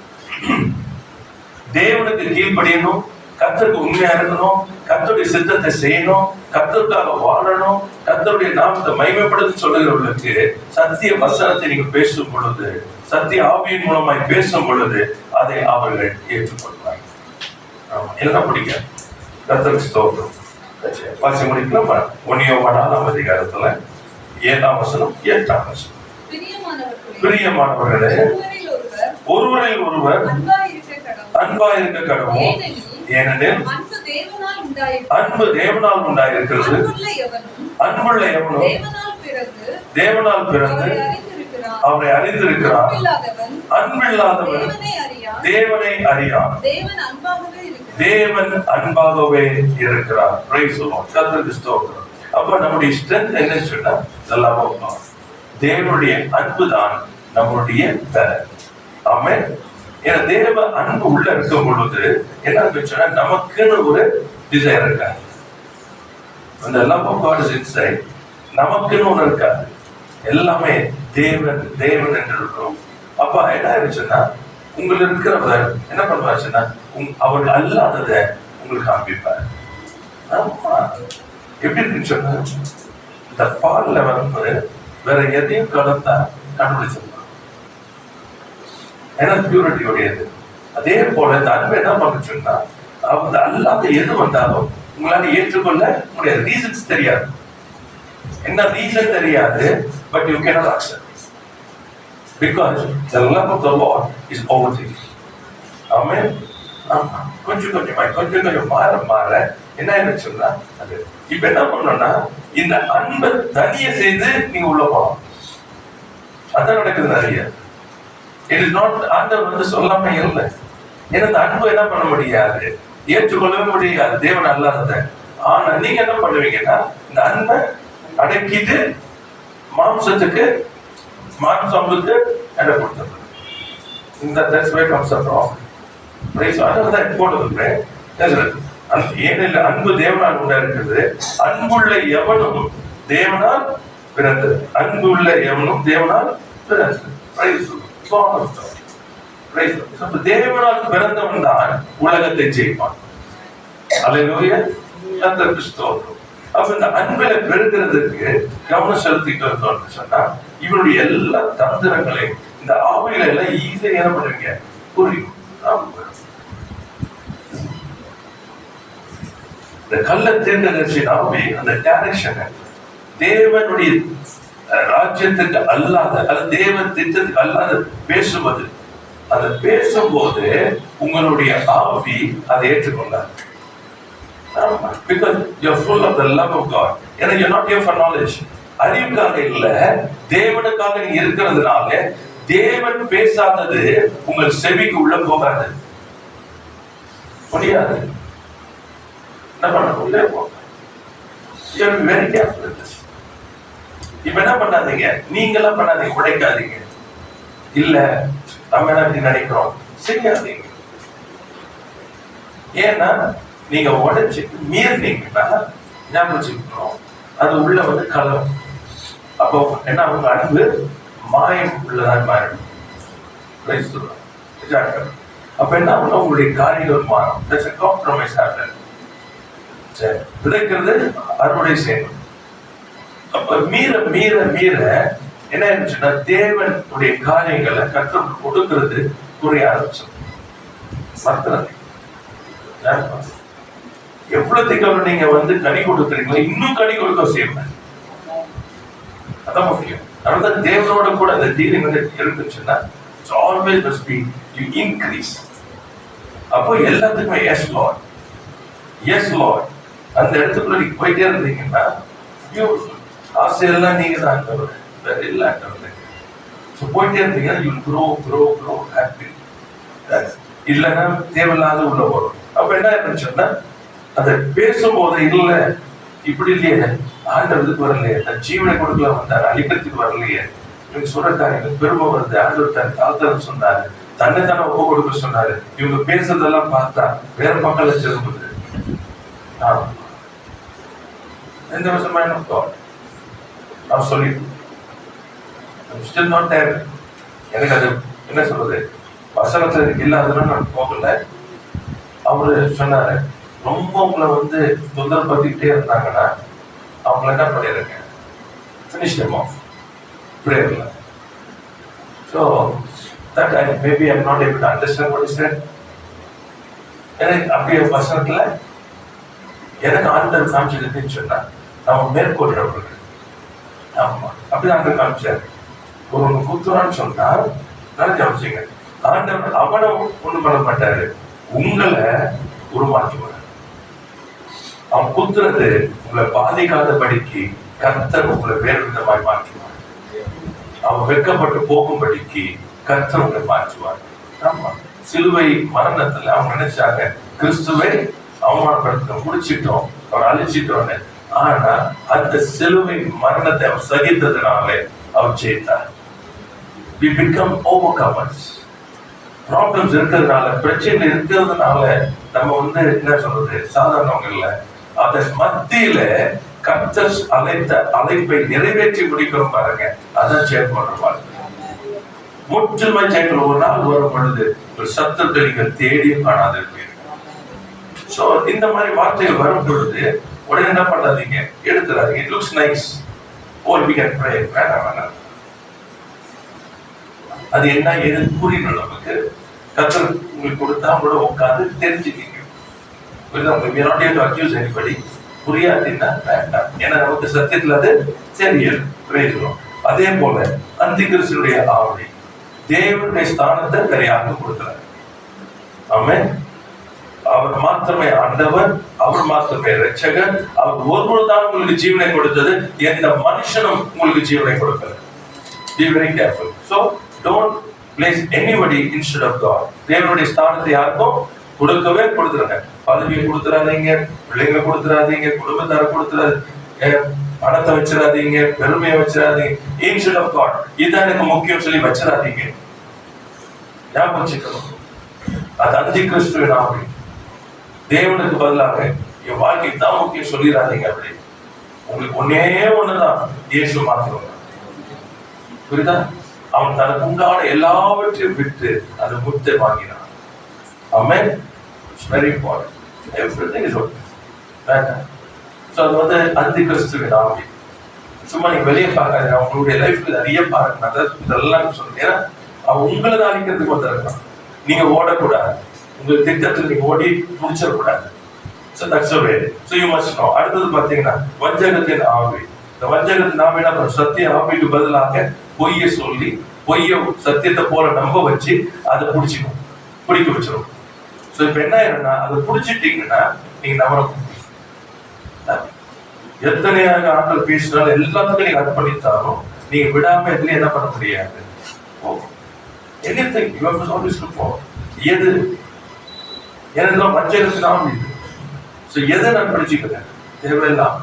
தேவனுக்கு கீழ்ப்படியணும், கர்த்தருக்கு உண்மையா இருக்கணும், கர்த்தருடைய சித்தத்தை செய்யணும், கர்த்தருக்காக வாழணும், கர்த்தருடைய நாமத்தை மகிமைப்படுத்தி சொல்லுகிறவர்களுக்கு சத்திய வசனத்தை நீங்க பேசும் பொழுது, சத்திய ஆவியின் மூலமாய் பேசும் பொழுது அதை அவர்கள் ஏற்றுக்கொள்வார்கள். என்ன பிடிக்கும்? கர்த்தருக்கு ஸ்தோத்திரம். வாசி முடிக்கலாம். 1 யோவான் 4ஆம் அதிகாரத்துல 7ஆம் வசனம் 8ஆம் வசனம். பிரியமானவர்களே, ஒருவரில் ஒருவர் அன்பா இருக்க கடவுள். ஏனெனில் அன்பு தேவனால் உண்டாயிருக்கிறது. அன்புள்ள எவனும் தேவனால் பிறந்து அவரை அறிந்திருக்கிறார். அன்பில்லாதவன் தேவனை அறியான். தேவன் அன்பாகவே இருக்கிறார். Price the Lord. கர்த்தருக்கு ஸ்தோத்திரம். அப்ப நம்முடைய ஸ்ட்ரென்த் என்னன்னு சொன்னா, இதெல்லாம் தேவனுடைய அன்பு தான் நம்முடைய பலம். ஆமென். ஏன்னா தேவ அன்பு உள்ள இருக்கும் பொழுது என்ன சொன்னா, நமக்குன்னு ஒரு டிசைர் இருக்காது. அந்த love of God is inside. நமக்குன்னு ஒண்ணு இருக்காது. எல்லாமே தேவன் தேவன் என்று இருக்கும். அப்ப என்ன ஆயிடுச்சுன்னா, உங்களுக்கு இருக்கிறவர் என்ன பண்ணுவாச்சுன்னா அவர் அல்லாததை உங்களுக்கு காண்பிப்பார். ஆமா, எப்படி இருக்குன்னு சொன்னா இந்த பால்ல வந்து வேற எதையும் கலந்தா கண்டுபிடிச்சிருப்பாங்க, ஏன்னா பியூரிட்டி உடையது. அதே போல இந்த அன்பை என்ன பண்ணுச்சுன்னா அவங்க அல்லாத எது வந்தாலும் உங்களால ஏற்றுக்கொள்ள முடியாது. ரீசன்ஸ் தெரியாது, என்ன ரீசன் தெரியாது, but you cannot accept because the love of the Lord is overtaking. Amen. கொஞ்சம் மாற என்ன ஆயிடுச்சுன்னா அது இப்ப என்ன பண்ணணும்னா இந்த அன்பை தனிய செய்து நீங்க உள்ள போகலாம். அதான் நடக்குது நிறைய. இட் இஸ் நாட் ஆண்டவர் வந்து சொல்லாம இல்லை, ஏன்னா இந்த அன்பு என்ன பண்ண முடியாது, ஏற்றுக்கொள்ளவே முடியாது தேவன் அல்லாதத. ஆனா நீங்க என்ன பண்ணுவீங்கன்னா இந்த அன்பை அடக்கிட்டு மாம்சத்துக்கு மாம்சத்துக்கு இடம் கொடுத்துருது. இந்த that's where comes the problem. அதனாலதான் போடுறேன் ஏனில் அன்பு தேவனால் உண்டாயிருக்கிறது, அன்புள்ள எவனும் தேவனால் பிறந்தது, அன்புள்ள எவனும் தேவனால் பிறந்தது. தேவனால் பிறந்தவன் தான் உலகத்தை ஜெயிப்பான். அல்லேலூயா, கர்த்தருக்கு ஸ்தோத்திரம். அப்ப இந்த அன்பில பெருகிறதுக்கு கவனம் செலுத்திட்டு இருந்தோம்னு சொன்னா இவருடைய எல்லா தந்திரங்களையும் இந்த ஆவியில எல்லாம் ஈஸியா என்ன பண்ணுவீங்க புரியும். இந்த கள்ள தீர்க்கதரிசியின் ஆவி அந்த டைரக்ஷன் தேவனுடைய ராஜ்யத்துக்கு அல்லாத அல்லது தேவ திட்டத்துக்கு அல்லாத பேசுவது, அதை பேசும்போது உங்களுடைய ஆவி அதை ஏற்றுக்கொள்ளாது. Because you're full of the love of God. ஏன்னா you're not here for knowledge. அறிவுக்காக இல்ல, தேவனுக்காக நீங்க இருக்கிறதுனால தேவன் பேசாதது உங்கள் செவிக்கு உள்ள போகாது, முடியாது. என்ன பண்ண உள்ளே போக வெரி கேர்ஃபுல். இப்ப என்ன பண்ணாதீங்க, நீங்க எல்லாம் பண்ணாதீங்க, உடைக்காதீங்க. இல்ல நம்ம என்ன நினைக்கிறோம் செய்யாதீங்க. ஏன்னா நீங்க உடைச்சு மீறினீங்கன்னா ஞாபகம் அது உள்ள வந்து கலம். அப்போ என்ன அவங்க அன்பு மாயம் உள்ளதான் மாறிடும். அப்ப என்ன பண்ண உங்களுடைய காரியங்கள் மாறும். காம்ப்ரமைஸ் ஆகல, விதைக்கிறது அறுவடை செய்யணும். அப்ப மீற மீற மீற என்ன ஆயிடுச்சுன்னா தேவனுடைய காரியங்களை கர்த்தர் கொடுக்கிறது குறைய ஆரம்பிச்சோம். எவ்வளவுக்கு நீங்க வந்து கனி கொடுக்குறீங்களோ இன்னும் கனி கொடுக்க செய்யணும். அதான் முக்கியம். அதனால தேவனோட கூட அந்த டீலிங் வந்து இருந்துச்சுன்னா always must be you increase. அப்போ எல்லாத்துக்குமே எஸ் லார்ட், எஸ் லார்ட் அந்த இடத்துக்குள்ள நீங்க போயிட்டே இருந்தீங்கன்னா ஆசையெல்லாம் நீங்க தான் வேற இல்லை. போயிட்டே இருந்தீங்கன்னா you grow happy. இல்லைன்னா தேவையில்லாத உள்ள வரும். அப்ப என்ன இருந்துச்சுன்னா அதை பேசும்போது இல்ல இப்படி இல்லையே, ஆண்டவருக்கு வரலையே, தன் ஜீவனை கொடுக்கல வந்தாரு, அழிக்கிறதுக்கு வரலையே, இவங்க சொல்ற காரியங்கள் பெருமை வருது, ஆண்டவர் தன் தாழ்த்தல் சொன்னாரு, தன்னை தானே ஒப்பு கொடுக்க சொன்னாரு. இவங்க பேசுறதெல்லாம் பார்த்தா வேற மக்களை திரும்புது. எந்த வருஷமா நான் சொல்லி எனக்கு அது என்ன சொல்றது வசனத்துல இல்லாததுன்னு நான் போகல. அவரு சொன்னாரு ரொம்ப உங்களை வந்து தொந்தரவு பத்திக்கிட்டே இருந்தாங்கன்னா அவங்கள என்ன பண்ணிருங்க finish them off prayerல. So that maybe I'm not able to understand what he said. எனக்கு அப்படியே வசனத்துல எனக்கு ஆண்டவர் காமிச்சதுன்னு சொன்னா நம்ம மேற்கொள்றவர்கள் ஆமா அப்படிதான் ஆண்டவர் காமிச்சாரு. ஒரு குத்துறான்னு சொன்னா நினைச்ச வச்சுங்க ஆண்டவர் அவனை ஒண்ணு பண்ண மாட்டாரு, உங்களை உருமாற்றுவார். அவன் குத்துறது உங்களை பாதிக்காதபடிக்கு கர்த்தர் உங்களை வேறு விதமாய் மாற்றுவார். அவன் வெட்கப்பட்டு போகும்படிக்கு கர்த்தர் உங்களை மாற்றுவார். ஆமா, சிலுவை மரணத்துல அவங்க நினைச்சாங்க கிறிஸ்துவை அவமானப்படுத்த முடிச்சிட்டோம், அவர் அழிச்சிட்டோன்னு. ஆனா அந்த சிலுவை மரணத்தை அவர் சகித்ததுனாலே அவர் ஜெயித்தார். We become overcomers. ப்ராப்ளம்ஸ் இருக்கிறதுனால, பிரச்சனை இருக்கிறதுனால நம்ம வந்து என்ன சொல்றது சாதாரணவங்க இல்ல. அதன் மத்தியில கர்த்தர் அழைத்த அழைப்பை நிறைவேற்றி முடிக்கிறோம் பாருங்க, அதான் ஜெயம் பண்ற வாழ்க்கை. முற்றிலுமாய் ஜெயிக்கணும். ஒரு நாள் வரும் பொழுது ஒரு சத்தத்தை நீங்கள் தேடியும் காணாது இருப்பீர்கள். சோ இந்த மாதிரி வார்த்தைகள் வரும் பொழுது உடனே என்ன பண்ணாதீங்க, எடுத்துறாதீங்க. It looks nice, or we can pray. வேணாம். அது என்ன ஏது புரியணும் நமக்கு. கர்த்தர் உங்களுக்கு கொடுத்தா உங்களோட உட்காந்து தெரிஞ்சுக்கிங்க. புரியாதுன்னா வேண்டாம். ஏன்னா நமக்கு சத்தியத்துல அது தெரியல. பிரயோஜனம். அதே போல அந்தி கிறிஸ்துடைய ஆவி தேவனுடைய ஸ்தானத்தை கரையாக கொடுக்கிறார். ஆமென். அவர் மாத்திரமே ஆண்டவர், அவர் மாத்திரமே இரட்சகர். அவர் ஒருவர் தான் உங்களுக்கு ஜீவனை கொடுத்தது. எந்த மனுஷனும் உங்களுக்கு ஜீவனை கொடுக்கல. Be very careful. So don't place anybody instead of God. தேவனுடைய ஸ்தானத்தை யாருக்கும் கொடுக்கவே கொடுத்துருங்க. பதவியை கொடுத்துறாதீங்க, பிள்ளைங்களை கொடுத்துறாதீங்க, குடும்பத்தாரை கொடுத்துறாதீங்க, பணத்தை வச்சிடாதீங்க, பெருமையை வச்சிடாதீங்க. இன்ஸ்டெட் ஆஃப் காட் இதுதான் எனக்கு முக்கியம் சொல்லி வச்சிடாதீங்க. ஞாபகம் வச்சுக்கணும். அது அந்தி கிறிஸ்துவின் ஆவி. தேவனுக்கு பதிலாக என் வாழ்க்கை தான் முக்கியம் சொல்லிடாதீங்க. அப்படி உங்களுக்கு ஒன்னே ஒண்ணுதான், இயேசு மாத்திரம். புரியுதா? அவன் தனக்கு உண்டான எல்லாவற்றையும் விட்டு அந்த முத்தை வாங்கினான். ஆமென். It's very important. Everything is okay. So அது வந்து அந்தி கிறிஸ்துவின் ஆவி. சும்மா நீங்க வெளியே பார்க்காதீங்க. உங்களுடைய லைஃப்ல நிறைய பாருங்க. இதெல்லாம் சொல்றேன். ஏன்னா அவன் உங்களை தான் அழிக்கிறதுக்கு வந்திருக்கான். நீங்க ஓடக்கூடாது. உங்க திட்டத்தில் நீங்க ஓடி முடிச்சிடக்கூடாது. So that's the way. So you must know. அடுத்தது பாத்தீங்கன்னா வஞ்சகத்தின் ஆவி. இந்த வஞ்சகத்தின் ஆவி என்ன பண்ணும்? சத்திய ஆவிக்கு பதிலாக பொய்யை சொல்லி பொய்ய சத்தியத்தை போல நம்ப வச்சு அதை பிடிக்க வச்சிடும். சோ இப்ப என்ன ஆயிருன்னா அதை பிடிச்சிட்டீங்கன்னா நீங்க நம்பணும். எத்தனையாக ஆட்கள் பேசினாலும் எல்லாத்துக்கும் நீங்க அர்ப்பணித்தாலும் நீங்க விடாம எதுல என்ன பண்ண முடியாது. anything you have to always look for. எது எனக்கு வஞ்சகத்தின் ஆவி இது. சோ எதை நான் படிச்சுக்கிறேன் தேவையில்லாம்.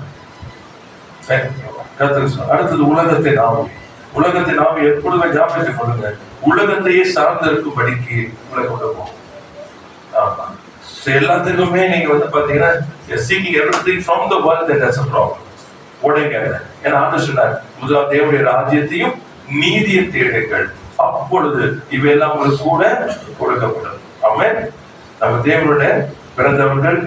அடுத்தது உலகத்தின் ஆவி. உலகத்தின் ஆவி எப்பொழுதுமே ஞாபகத்தை கொள்ளுங்க. உலகத்தையே சார்ந்து இருக்கும்படிக்கு உலகம் போகும். ஆமா. சோ எல்லாத்துக்குமே நீங்க வந்து பாத்தீங்கன்னா seeking everything from the world, then that's a problem. ஓடுங்க. ஏன்னா ஆண்டவர் சொன்னார், முதலாவது தேவனுடைய ராஜ்யத்தையும் நீதியை தேடுங்கள், அப்பொழுது இவையெல்லாம் உங்களுக்கு கூட கொடுக்கப்படும். ஆமென். நம்ம தேவனுடைய பிறந்தவர்கள்.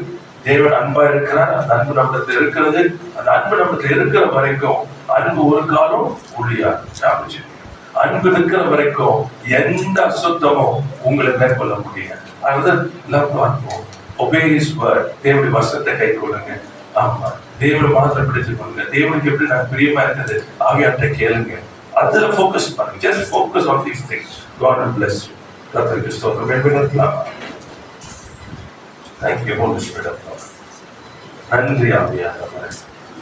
தேவன் அன்பா இருக்கிறார். அந்த அன்பு நம்மிடத்தில் இருக்கிறது. அந்த அன்பு நம்மிடத்தில் இருக்கிற வரைக்கும் அன்பு ஒரு காலம் ஒழியாது. அன்பு இருக்கிற வரைக்கும் எந்த அசுத்தமும் உங்களை மேற்கொள்ள முடியாது. தேவனுடைய வசனத்தை கை கொள்ளுங்க. ஆமா, தேவனை மாத்திரம் பிடித்துக் கொள்ளுங்க. தேவனுக்கு எப்படி நான் பிரியமா இருக்குது ஆகியாட்ட கேளுங்க. அதுல போக்கஸ் பண்ணுங்க. Just focus on these things. God will bless you. கர்த்தருக்கு ஸ்தோத்திரம். வேண்டுமென்றால் Thank you, Holy Spirit of God. நன்றி ஆவியானவரே.